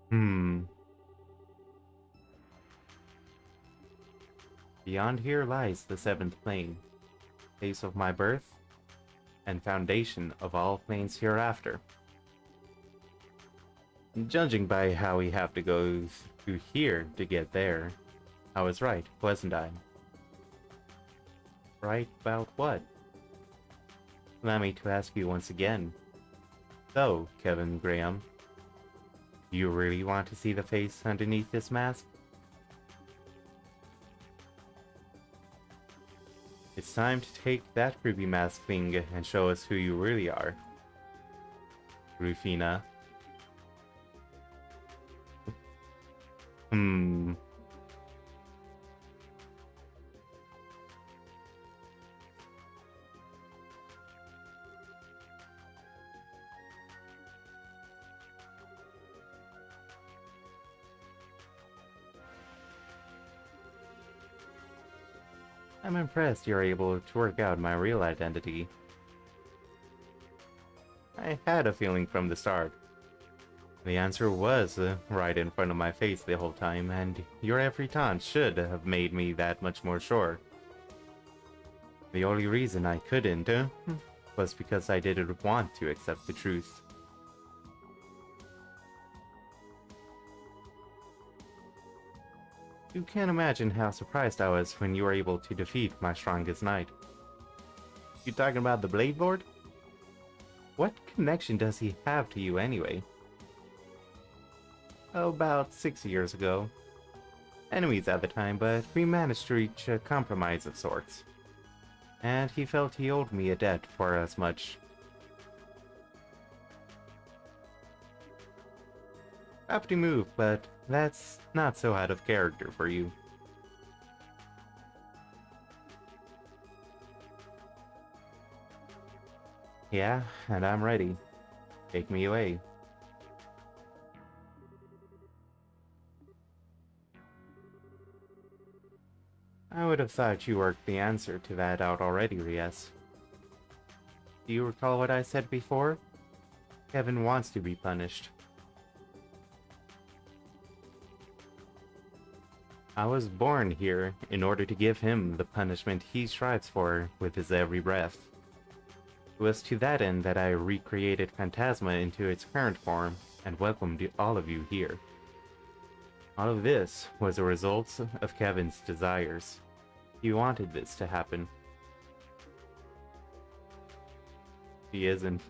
B: Hmm. Beyond here lies the seventh plane, place of my birth, and foundation of all planes hereafter. Judging by how we have to go through here to get there, I was right, wasn't I? Right about what? Allow me to ask you once again. So, Kevin Graham, do you really want to see the face underneath this mask? It's time to take that creepy mask thing and show us who you really are. Rufina. Hmm. I'm impressed you're able to work out my real identity. I had a feeling from the start. The answer was right in front of my face the whole time, and your every taunt should have made me that much more sure. The only reason I couldn't was because I didn't want to accept the truth. You can't imagine how surprised I was when you were able to defeat my strongest knight. You talking about the Blade Lord? What connection does he have to you anyway? About 6 years ago. Enemies at the time, but we managed to reach a compromise of sorts. And he felt he owed me a debt for as much. Crafty move, but that's not so out of character for you. Yeah, and I'm ready. Take me away. I would have thought you worked the answer to that out already, Ries. Do you recall what I said before? Kevin wants to be punished. I was born here in order to give him the punishment he strives for with his every breath. It was to that end that I recreated Phantasma into its current form and welcomed all of you here. All of this was a result of Kevin's desires. He wanted this to happen. He isn't.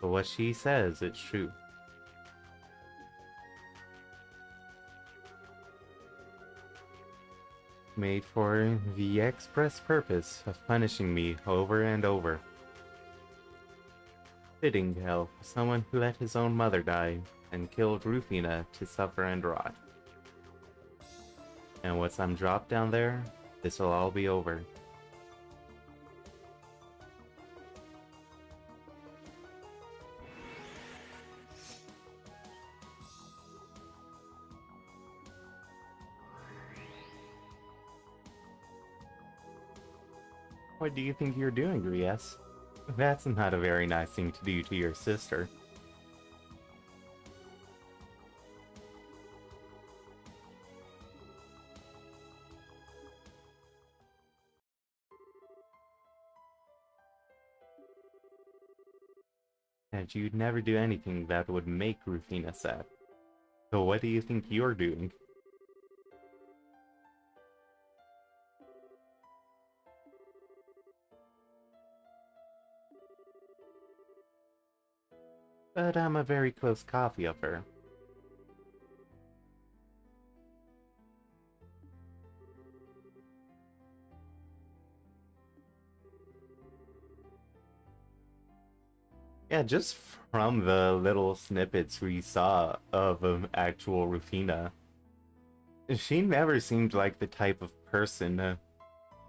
B: But what she says is true. Made for the express purpose of punishing me over and over. Fitting hell for someone who let his own mother die and killed Rufina to suffer and rot. And once I'm dropped down there, this'll all be over. What do you think you're doing, Ries? That's not a very nice thing to do to your sister. that you'd never do anything that would make Rufina sad. So what do you think you're doing? But I'm a very close copy of her. Yeah, just from the little snippets we saw of actual Rufina, she never seemed like the type of person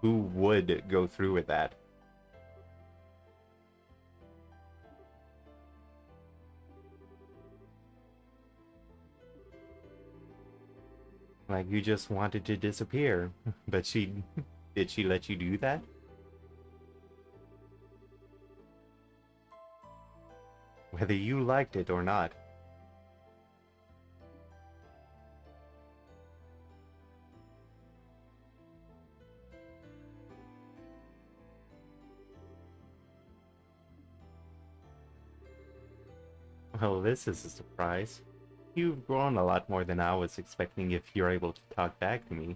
B: who would go through with that. Like you just wanted to disappear, but did she let you do that? Whether you liked it or not. Well, this is a surprise. You've grown a lot more than I was expecting if you're able to talk back to me.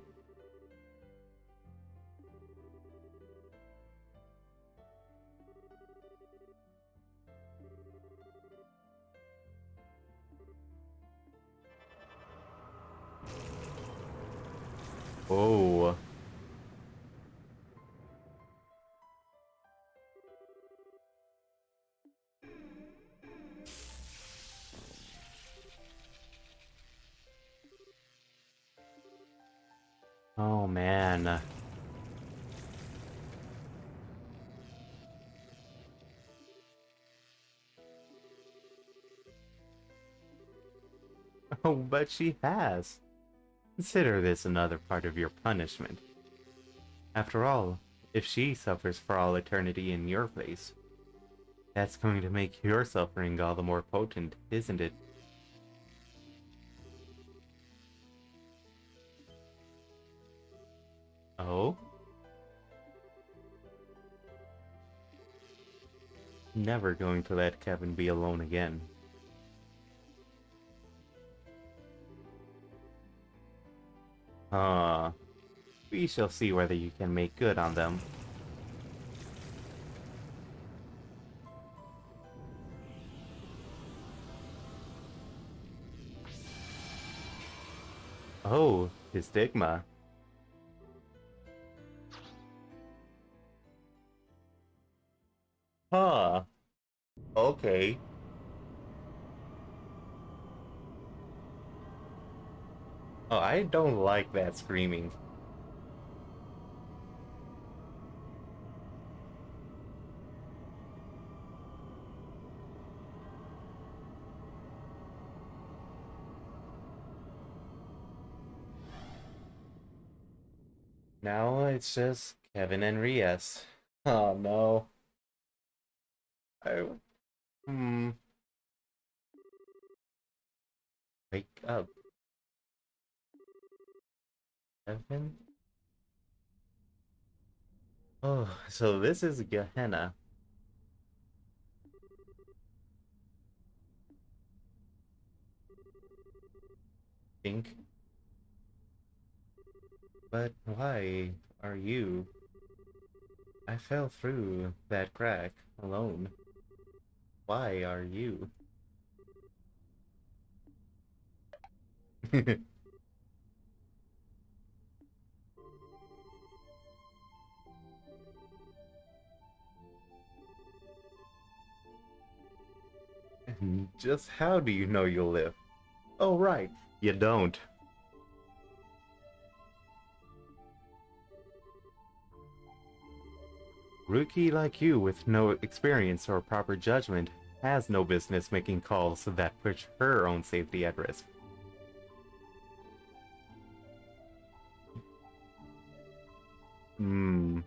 B: Oh. Oh man. Oh, but she has. Consider this another part of your punishment. After all, if she suffers for all eternity in your place, that's going to make your suffering all the more potent, isn't it? Oh? Never going to let Kevin be alone again. We shall see whether you can make good on them. Oh, his stigma. Huh. Okay. Oh, I don't like that screaming. Now it's just Kevin and Rias. Oh no. I hmm. Wake up, Kevin. Oh, so this is Gehenna. Think. But why are you? I fell through that crack alone. Why are you? Just how do you know you'll live? Oh, right, you don't. Rookie like you with no experience or proper judgment has no business making calls that put her own safety at risk. Hmm.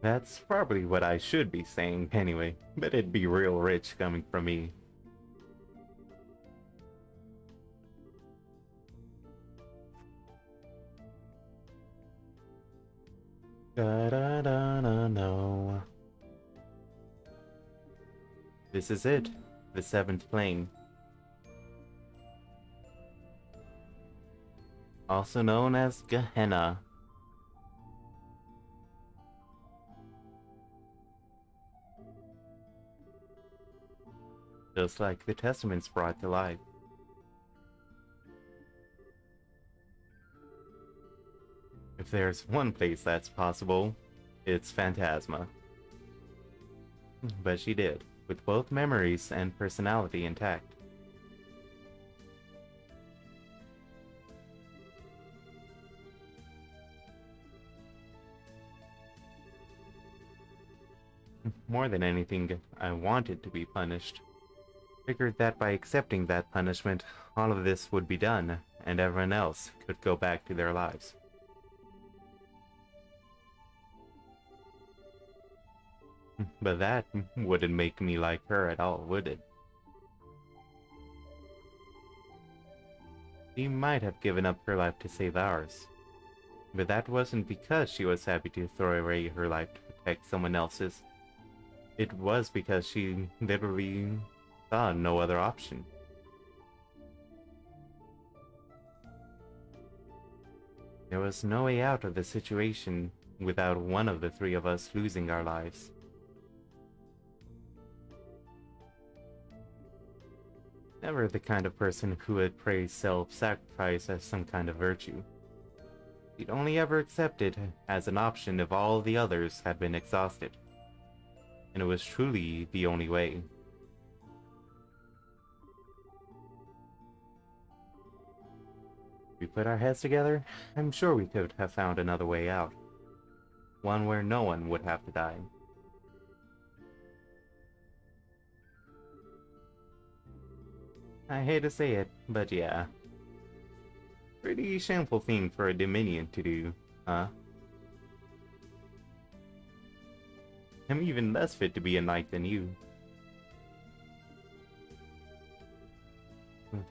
B: That's probably what I should be saying anyway, but it'd be real rich coming from me. Da da da da no. This is it, the seventh plane. Also known as Gehenna. Just like the testaments brought to life. If there's one place that's possible, it's Phantasma. But she did, with both memories and personality intact. More than anything, I wanted to be punished. Figured that by accepting that punishment, all of this would be done, and everyone else could go back to their lives. But that wouldn't make me like her at all, would it? She might have given up her life to save ours. But that wasn't because she was happy to throw away her life to protect someone else's. It was because she literally saw no other option. There was no way out of the situation without one of the three of us losing our lives. Never the kind of person who would praise self-sacrifice as some kind of virtue. He'd only ever accept it as an option if all the others had been exhausted. And it was truly the only way. If we put our heads together, I'm sure we could have found another way out. One where no one would have to die. I hate to say it, but yeah. Pretty shameful thing for a Dominion to do, huh? I'm even less fit to be a knight than you.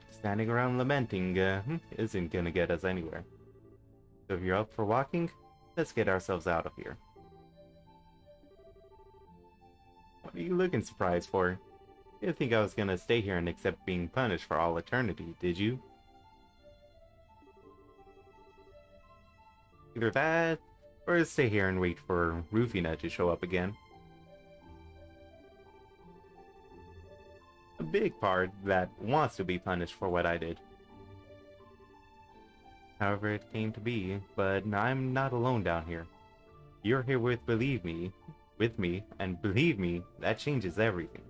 B: Standing around lamenting isn't gonna get us anywhere. So if you're up for walking, let's get ourselves out of here. What are you looking surprised for? You didn't think I was gonna stay here and accept being punished for all eternity, did you? Either that, or stay here and wait for Rufina to show up again. A big part that wants to be punished for what I did. However it came to be, but I'm not alone down here. You're here with me, and believe me, that changes everything.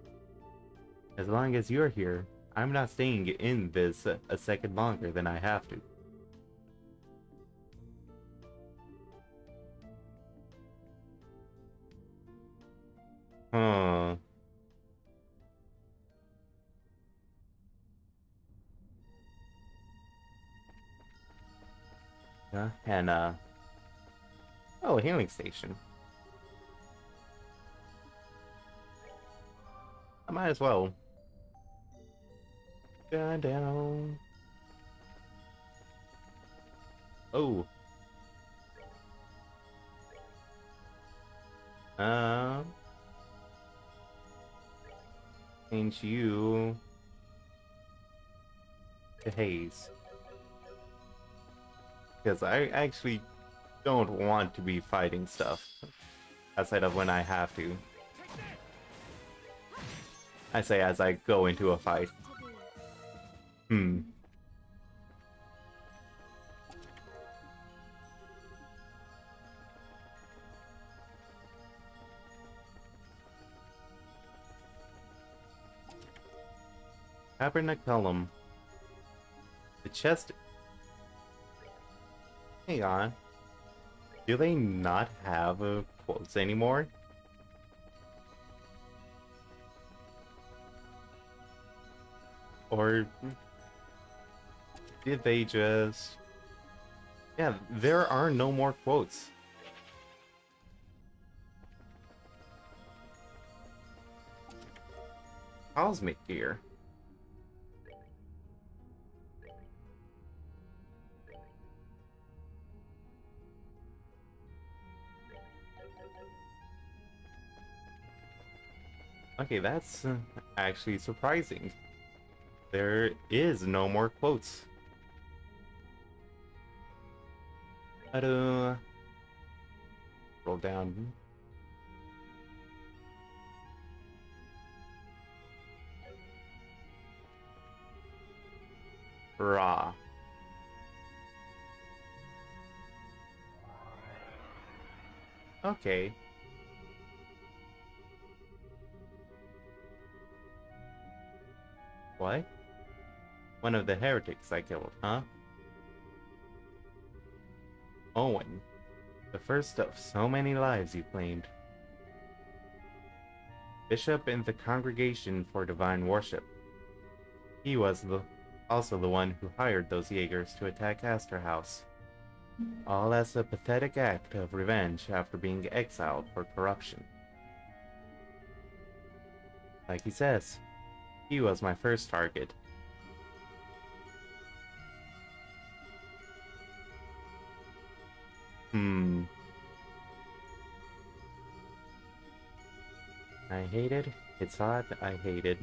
B: As long as you're here, I'm not staying in this a second longer than I have to. Huh. And oh, a healing station. I might as well. Down. Oh. Change you to Haze. Because I actually don't want to be fighting stuff outside of when I have to. I say as I go into a fight. Tabernaculum. The chest. Hang on. Do they not have quotes anymore? Or did they just... Yeah, there are no more quotes. Cosmic gear. Okay, that's actually surprising. There is no more quotes. Roll down. Raw. Okay. What? One of the heretics I killed, huh? Owen. The first of so many lives you claimed. Bishop in the Congregation for Divine Worship. He was also the one who hired those Jaegers to attack Aster House. All as a pathetic act of revenge after being exiled for corruption. Like he says, he was my first target. I hated. It's hot. I hated.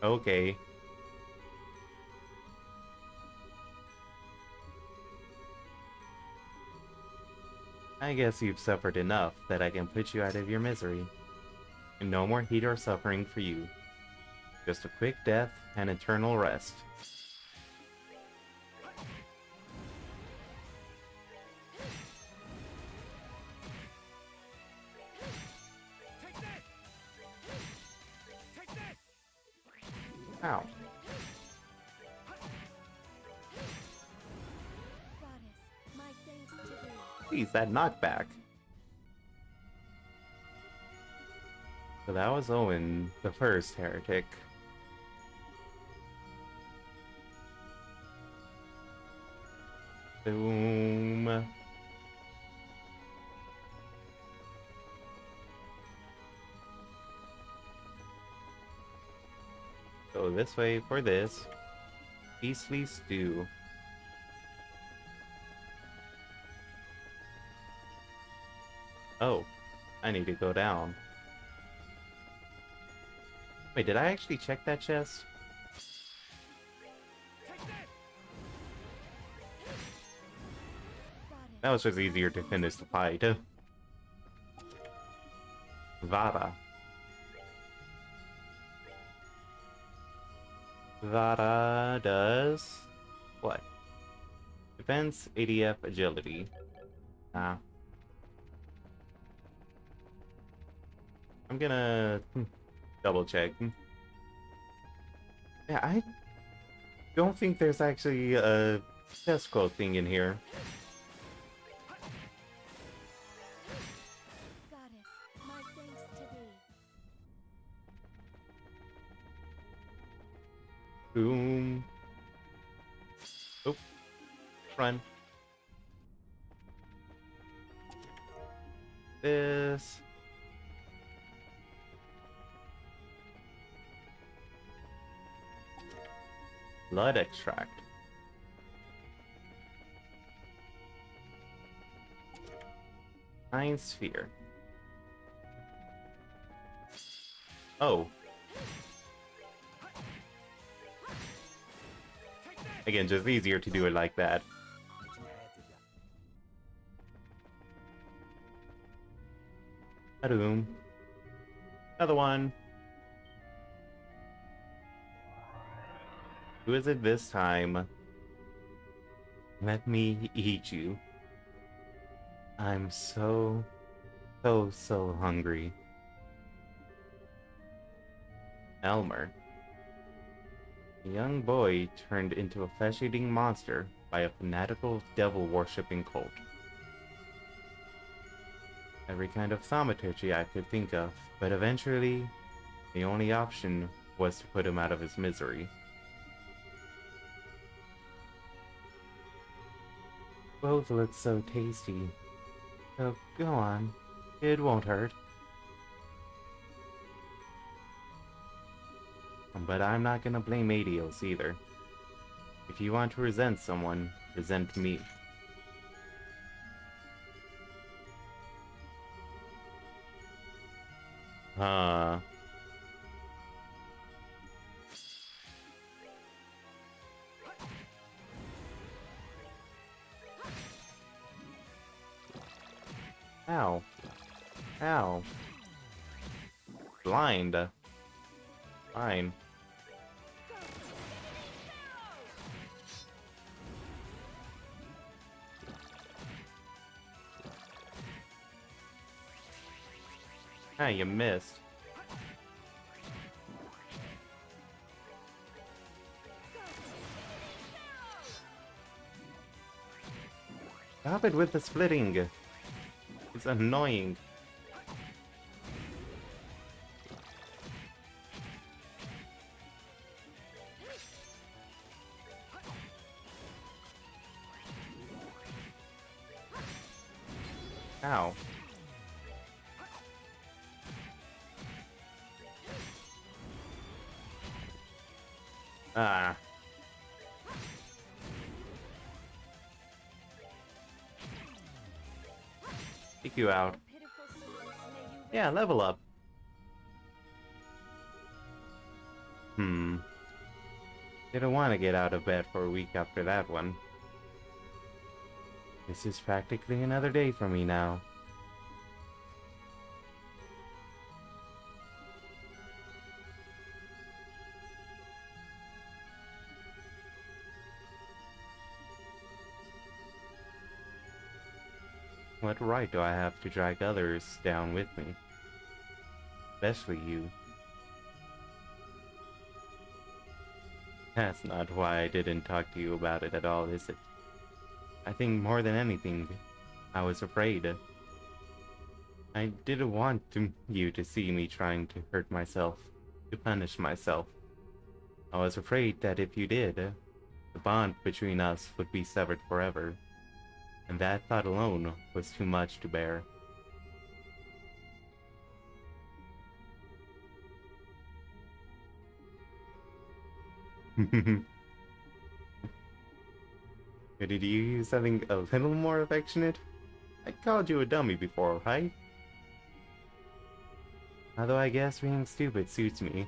B: Okay. I guess you've suffered enough that I can put you out of your misery. And no more heat or suffering for you. Just a quick death and eternal rest. Ow.
D: Goddess, my thanks to thee.
B: Jeez, that knockback. So that was Owen, the first heretic. Boom. Go this way for this. Beastly stew. Oh, I need to go down. Wait, did I actually check that chest? That was just easier to finish the fight. Vada. Vada does... what? Defense, ADF, agility. Ah. I'm gonna... double check. Yeah, I don't think there's actually a chest quote thing in here.
D: Goddess, my thanks to thee.
B: Boom. Oh. Run. This. Blood extract. Iron sphere. Oh. Again, just easier to do it like that. Adoom. Another one. Who is it this time? Let me eat you. I'm so hungry. Elmer. A young boy turned into a flesh-eating monster by a fanatical devil-worshipping cult. Every kind of thaumaturgy I could think of, but eventually, the only option was to put him out of his misery. Both look so tasty. So go on, it won't hurt. But I'm not gonna blame Adios either. If you want to resent someone, resent me. Huh. Ow. Ow. Blind. Fine. Ah, you missed. Stop it with the splitting. It's annoying. Ow. Ah. Take you out.
D: Pitiful souls, may you
B: Yeah, level up. Didn't want to get out of bed for a week after that one. This is practically another day for me now. What right do I have to drag others down with me? Especially you. That's not why I didn't talk to you about it at all, is it? I think more than anything, I was afraid. I didn't want you to see me trying to hurt myself, to punish myself. I was afraid that if you did, the bond between us would be severed forever. And that thought alone was too much to bear. Did you use something a little more affectionate? I called you a dummy before, right? Although I guess being stupid suits me.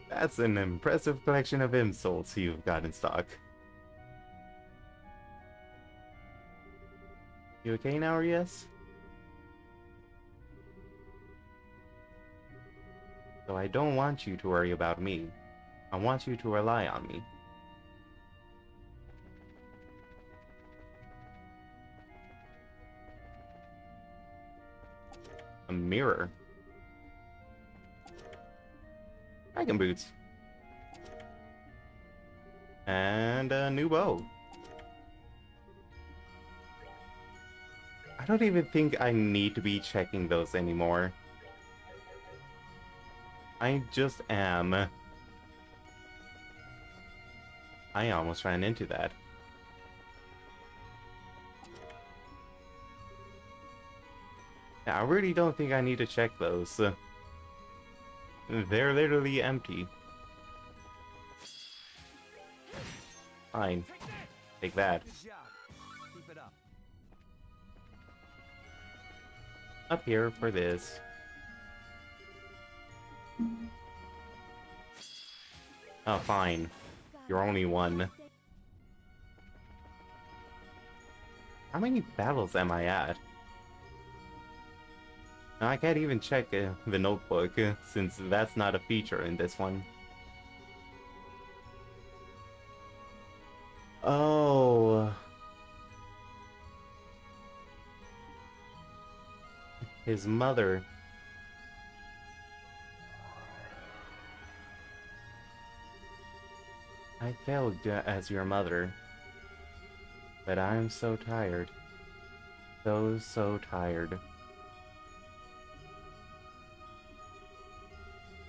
B: That's an impressive collection of insults you've got in stock. You okay now, or yes? So I don't want you to worry about me. I want you to rely on me. A mirror. Dragon boots. And a new bow. I don't even think I need to be checking those anymore. I just am. I almost ran into that. Yeah, I really don't think I need to check those. They're literally empty. Fine. Take that.
C: Good job. Keep it up.
B: Up here for this. Oh, fine. You're only one. How many battles am I at? Now, I can't even check the notebook, since that's not a feature in this one. Oh. His mother. I failed as your mother. But I'm so tired. So tired.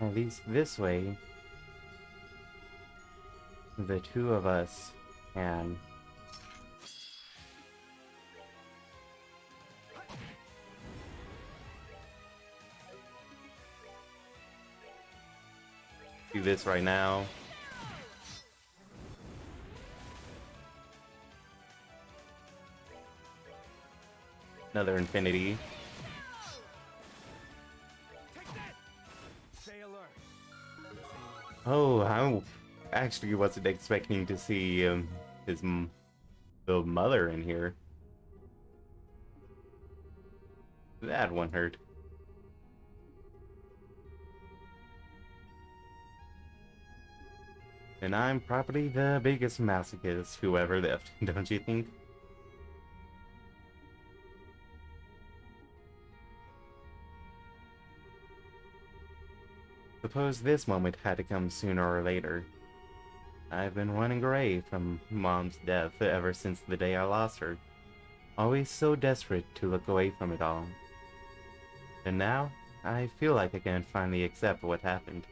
B: At least this way, the two of us can. Do this right now. Another infinity.
C: Stay alert.
B: Oh, I actually wasn't expecting to see the mother in here. That one hurt. And I'm probably the biggest masochist who ever lived, don't you think? Suppose this moment had to come sooner or later. I've been running away from Mom's death ever since the day I lost her. Always so desperate to look away from it all. And now, I feel like I can finally accept what happened.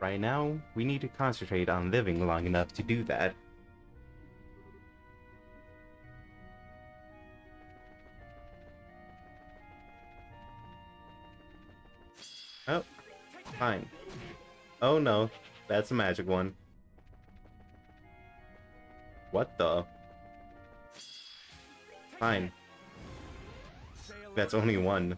B: Right now, we need to concentrate on living long enough to do that. Oh, fine. Oh no, that's a magic one. What the? Fine. That's only one.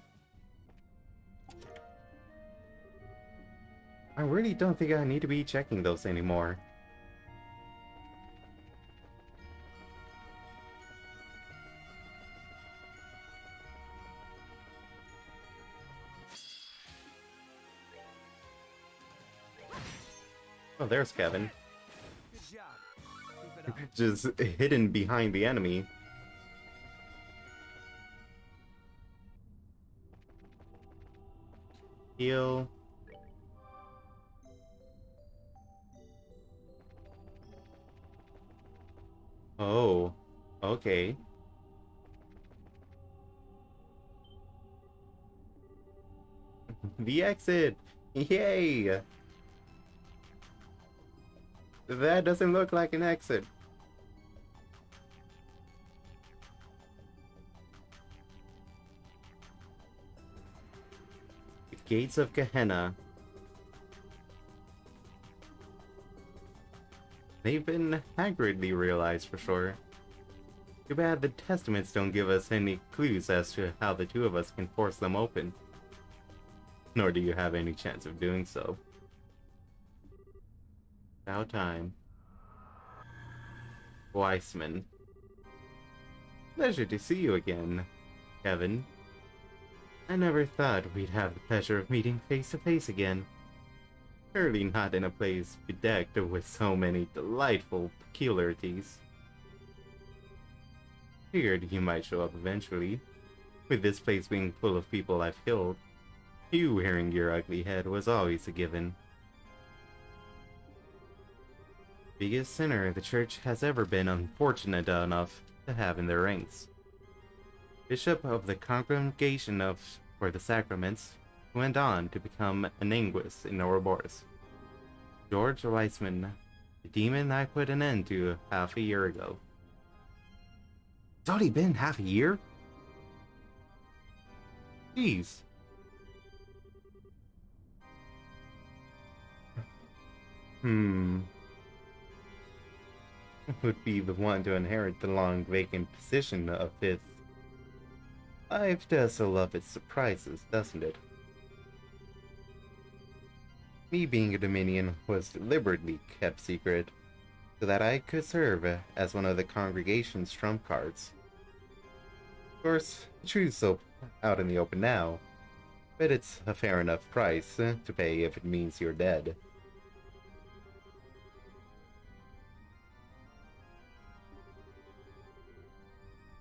B: I really don't think I need to be checking those anymore. Oh, there's Kevin.
C: Good job. Keep it up.
B: Just hidden behind the enemy. Heal. Oh, okay. The exit! Yay! That doesn't look like an exit. The gates of Gehenna. They've been accurately realized for sure. Too bad the testaments don't give us any clues as to how the two of us can force them open. Nor do you have any chance of doing so. About time. Weissman. Pleasure to see you again, Kevin. I never thought we'd have the pleasure of meeting face to face again. Surely not in a place bedecked with so many delightful peculiarities. Figured you might show up eventually. With this place being full of people I've killed, you wearing your ugly head was always a given. Biggest sinner the church has ever been unfortunate enough to have in their ranks. Bishop of the Congregation for the Sacraments, who went on to become an linguist in Ouroboros. George Weissman, the demon I put an end to half a year ago. It's already been half a year? Jeez. Would be the one to inherit the long vacant position of fifth. Life does so love its surprises, doesn't it? Me being a Dominion was deliberately kept secret, so that I could serve as one of the congregation's trump cards. Of course, the truth's so out in the open now, but it's a fair enough price to pay if it means you're dead.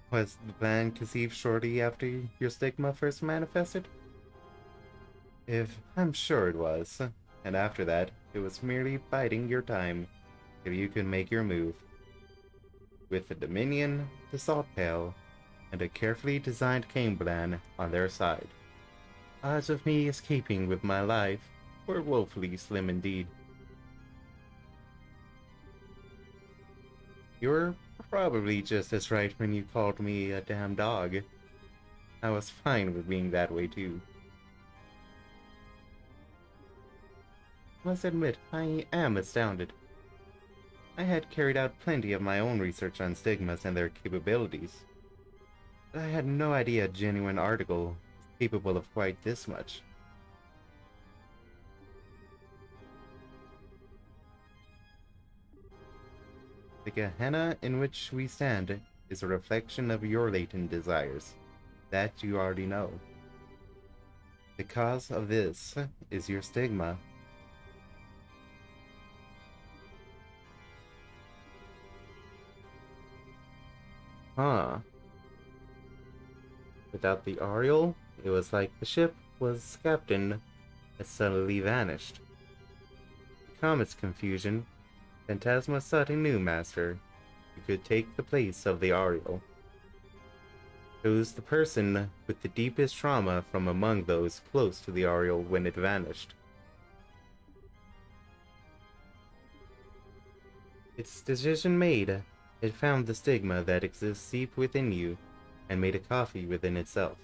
B: Was the plan conceived shortly after your stigma first manifested? I'm sure it was. And after that, it was merely biding your time, till you could make your move. With the Dominion, the Salt Pail, and a carefully designed game plan on their side, odds of me escaping with my life were woefully slim indeed. You were probably just as right when you called me a damn dog. I was fine with being that way too. Must admit, I am astounded. I had carried out plenty of my own research on stigmas and their capabilities, but I had no idea a genuine article was capable of quite this much. The Gehenna in which we stand is a reflection of your latent desires. That you already know. The cause of this is your stigma. Huh. Without the Ariel, it was like the ship was captain had suddenly vanished. To calm its confusion, Phantasma sought a new master who could take the place of the Ariel. Chose the person with the deepest trauma from among those close to the Ariel when it vanished. Its decision made, it found the stigma that exists deep within you and made a coffee within itself.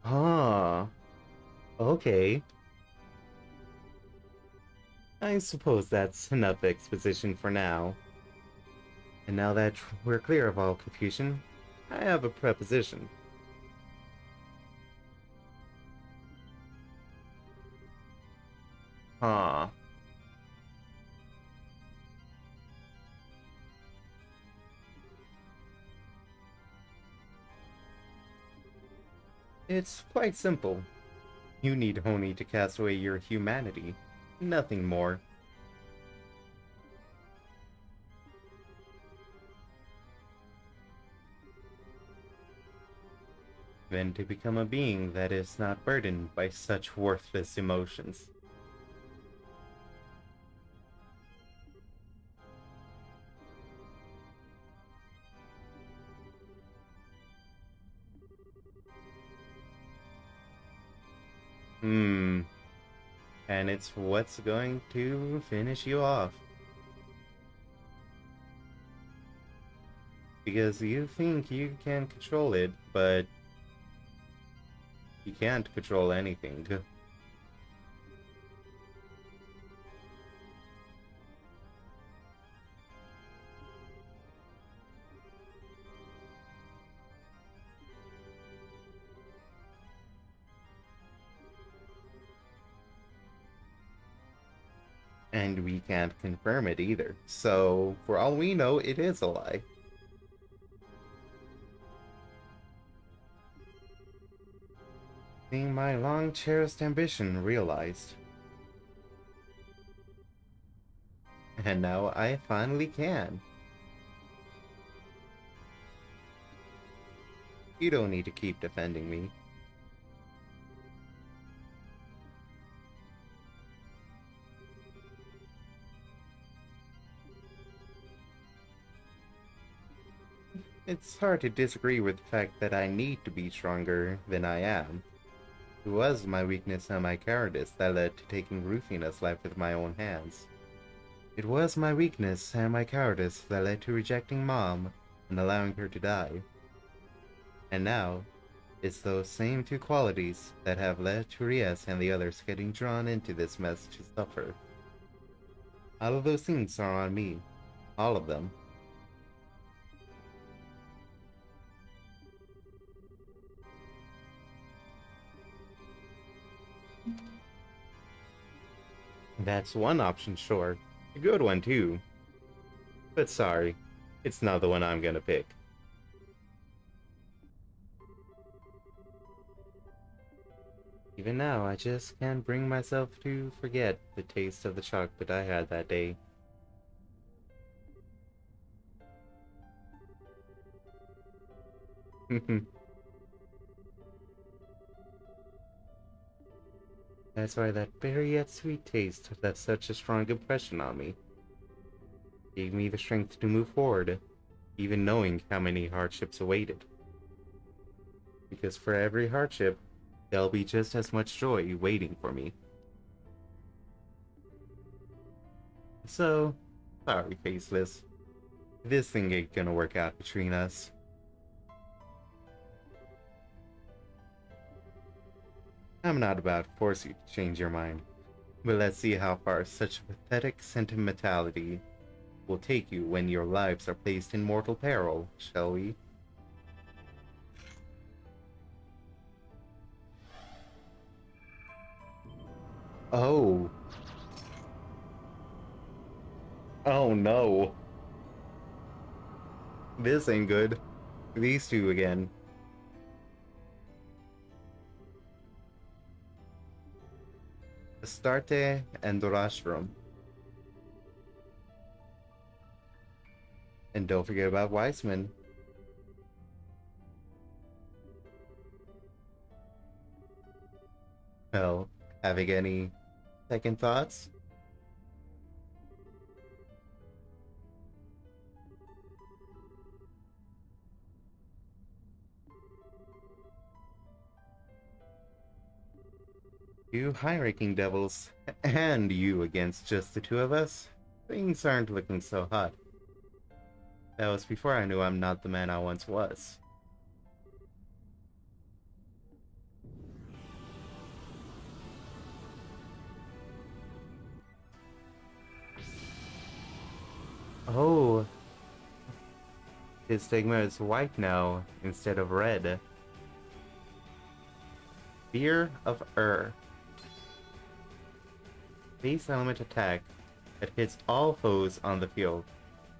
B: Ah, okay. I suppose that's enough exposition for now. And now that we're clear of all confusion, I have a proposition. Huh. It's quite simple. You need Honi to cast away your humanity. Nothing more. Then to become a being that is not burdened by such worthless emotions. Hmm. And it's what's going to finish you off. Because you think you can control it, but you can't control anything. And we can't confirm it either. So, for all we know, it is a lie. Seeing my long cherished ambition realized. And now I finally can. You don't need to keep defending me. It's hard to disagree with the fact that I need to be stronger than I am. It was my weakness and my cowardice that led to taking Rufina's life with my own hands. It was my weakness and my cowardice that led to rejecting Mom and allowing her to die. And now, it's those same two qualities that have led to Rias and the others getting drawn into this mess to suffer. All of those things are on me. All of them. That's one option, sure. A good one, too. But sorry, it's not the one I'm gonna pick. Even now, I just can't bring myself to forget the taste of the chocolate I had that day. That's why that bitter yet sweet taste left such a strong impression on me. Gave me the strength to move forward, even knowing how many hardships awaited. Because for every hardship, there'll be just as much joy waiting for me. So, sorry, Faceless. This thing ain't gonna work out between us. I'm not about to force you to change your mind, But let's see how far such pathetic sentimentality will take you when your lives are placed in mortal peril, shall we? Oh. Oh no. This ain't good. These two again. Astarte and Dorashram. And don't forget about Weissman. Well, having any second thoughts? Two high-ranking devils, and you against just the two of us? Things aren't looking so hot. That was before I knew I'm not the man I once was. Oh, his stigma is white now instead of red. Fear of Base element attack that hits all foes on the field,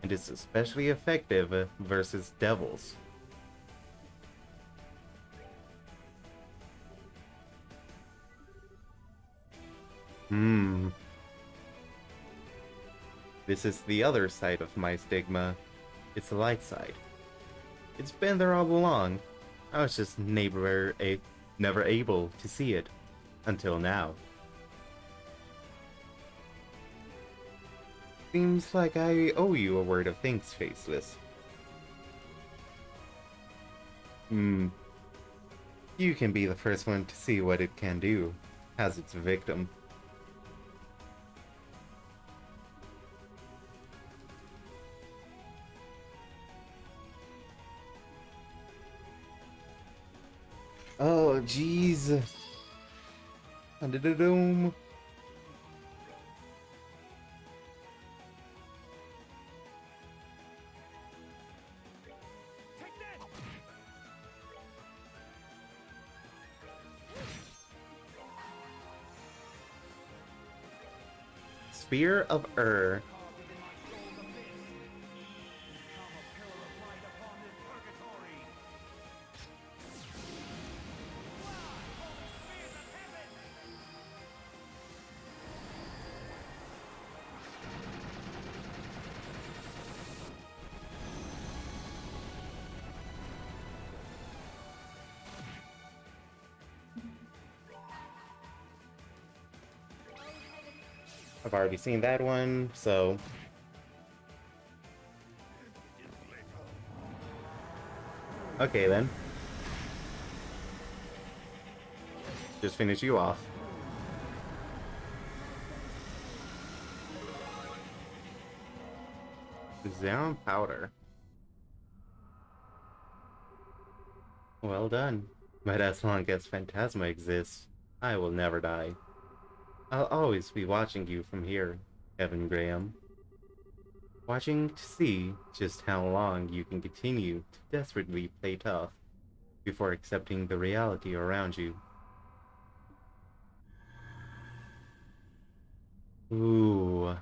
B: and is especially effective versus devils. This is the other side of my stigma. It's the light side. It's been there all along. I was just never able to see it until now. Seems like I owe you a word of thanks, Faceless. You can be the first one to see what it can do as its victim. Oh, jeez. Under the dome.
C: Take that!
B: Spear of
C: Within
B: Ur.
C: my soul's abyss. Become a pillar of light upon this purgatory. Fly, holy spears of heaven!
B: I've already seen that one, so. Okay then. Just finish you off. Xenon powder. Well done. But as long as Phantasma exists, I will never die. I'll always be watching you from here, Evan Graham. Watching to see just how long you can continue to desperately play tough before accepting the reality around you. Ooh.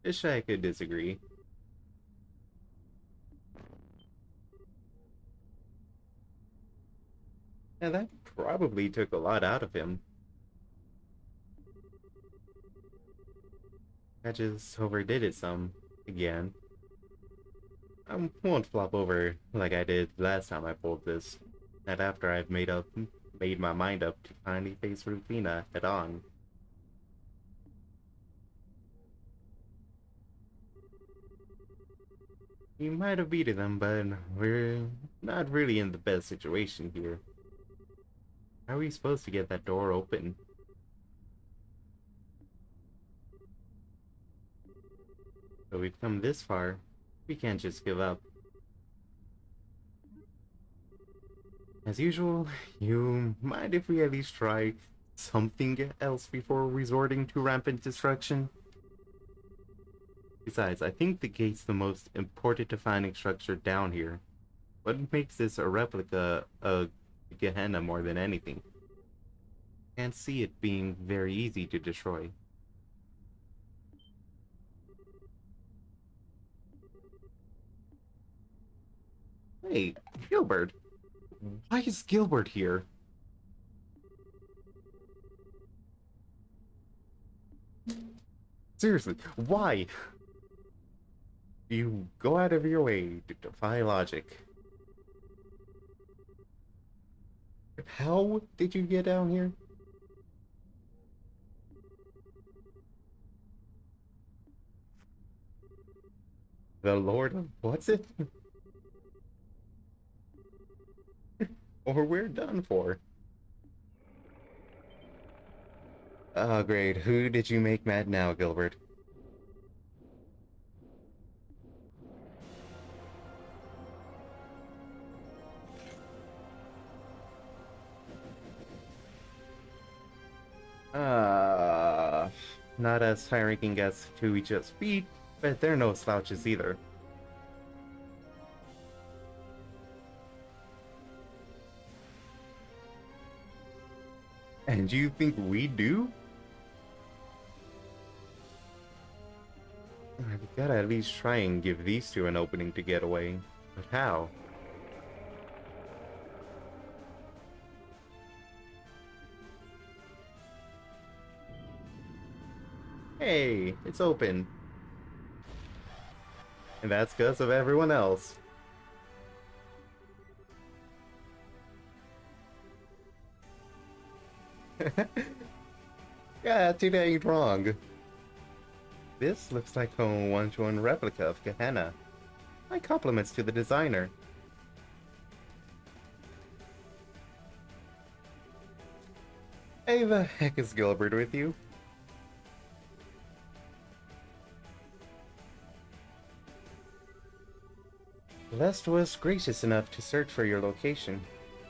B: Wish I could disagree. Yeah, that probably took a lot out of him. I just overdid it some, again. I won't flop over like I did last time I pulled this. Not after I've made my mind up to finally face Rufina head on. You might have beaten them, but we're not really in the best situation here. How are we supposed to get that door open? But we've come this far. We can't just give up. As usual, you mind if we at least try something else before resorting to rampant destruction. Besides, I think the gate's the most important defining structure down here. What makes this a replica of Gehenna more than anything? Can't see it being very easy to destroy. Hey, Gilbert. Why is Gilbert here? Seriously, why? You go out of your way to defy logic. How did you get down here? The Lord of what's it? Or we're done for. Oh, great. Who did you make mad now, Gilbert? Not as high-ranking as who we just beat, but they're no slouches either. And you think we do? I've gotta at least try and give these two an opening to get away. But how? Hey, it's open. And that's because of everyone else. Yeah, Tina ain't wrong. This looks like a one-to-one replica of Gehenna. My compliments to the designer. Hey, the heck is Gilbert with you? Celeste was gracious enough to search for your location,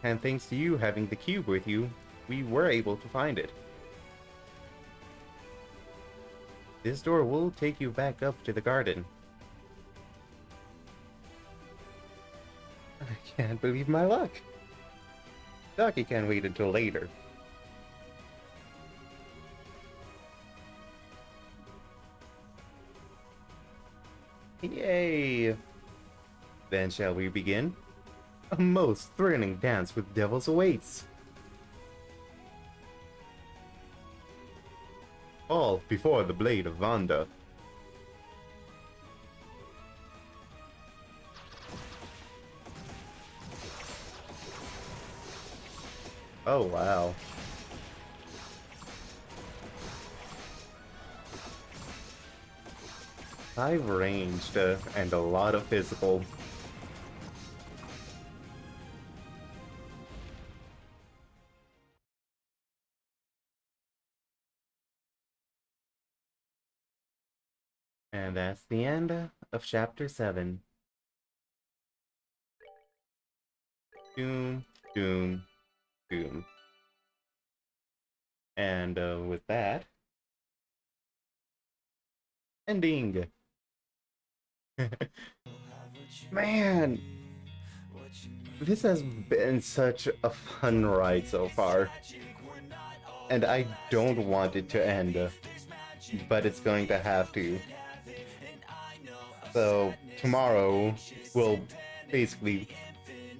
B: and thanks to you having the cube with you, we were able to find it. This door will take you back up to the garden. I can't believe my luck. Ducky can't wait until later. Yay! Then shall we begin? A most thrilling dance with devils awaits. All before the blade of Vanda. Oh wow. I've ranged and a lot of physical. And that's the end of chapter 7. Doom, doom, doom. And with that, ending. Man, this has been such a fun ride so far. And I don't want it to end, but it's going to have to. So tomorrow we'll basically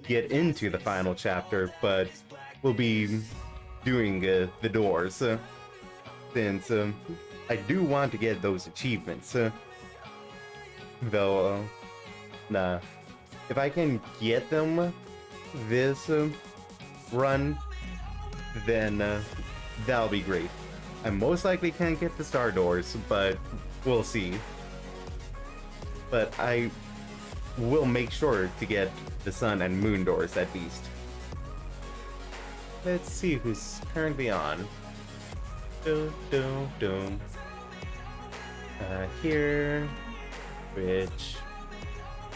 B: get into the final chapter, but we'll be doing the doors, since I do want to get those achievements. Though, nah, if I can get them this run, then that'll be great. I most likely can't get the star doors, but we'll see. But I will make sure to get the sun and moon doors at least. Let's see who's currently on. Here. Which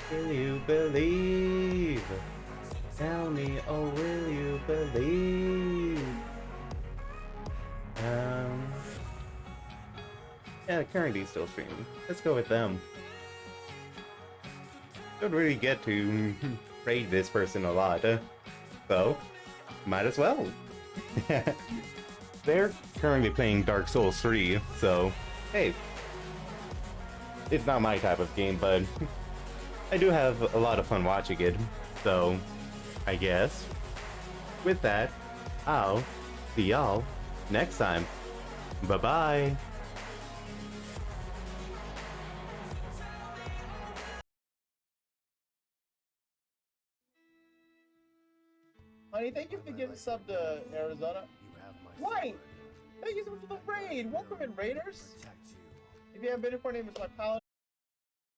B: will you believe? Tell me, oh, will you believe? currently still streaming. Let's go with them. Don't really get to praise this person a lot, so might as well. They're currently playing Dark Souls 3, so hey, it's not my type of game, but I do have a lot of fun watching it, so I guess with that, I'll see y'all next time. Bye-bye.
E: Honey, thank you for giving sub to Arizona. White! Thank you so much for the raid! Welcome in, Raiders! If you haven't been here for, name is my pal.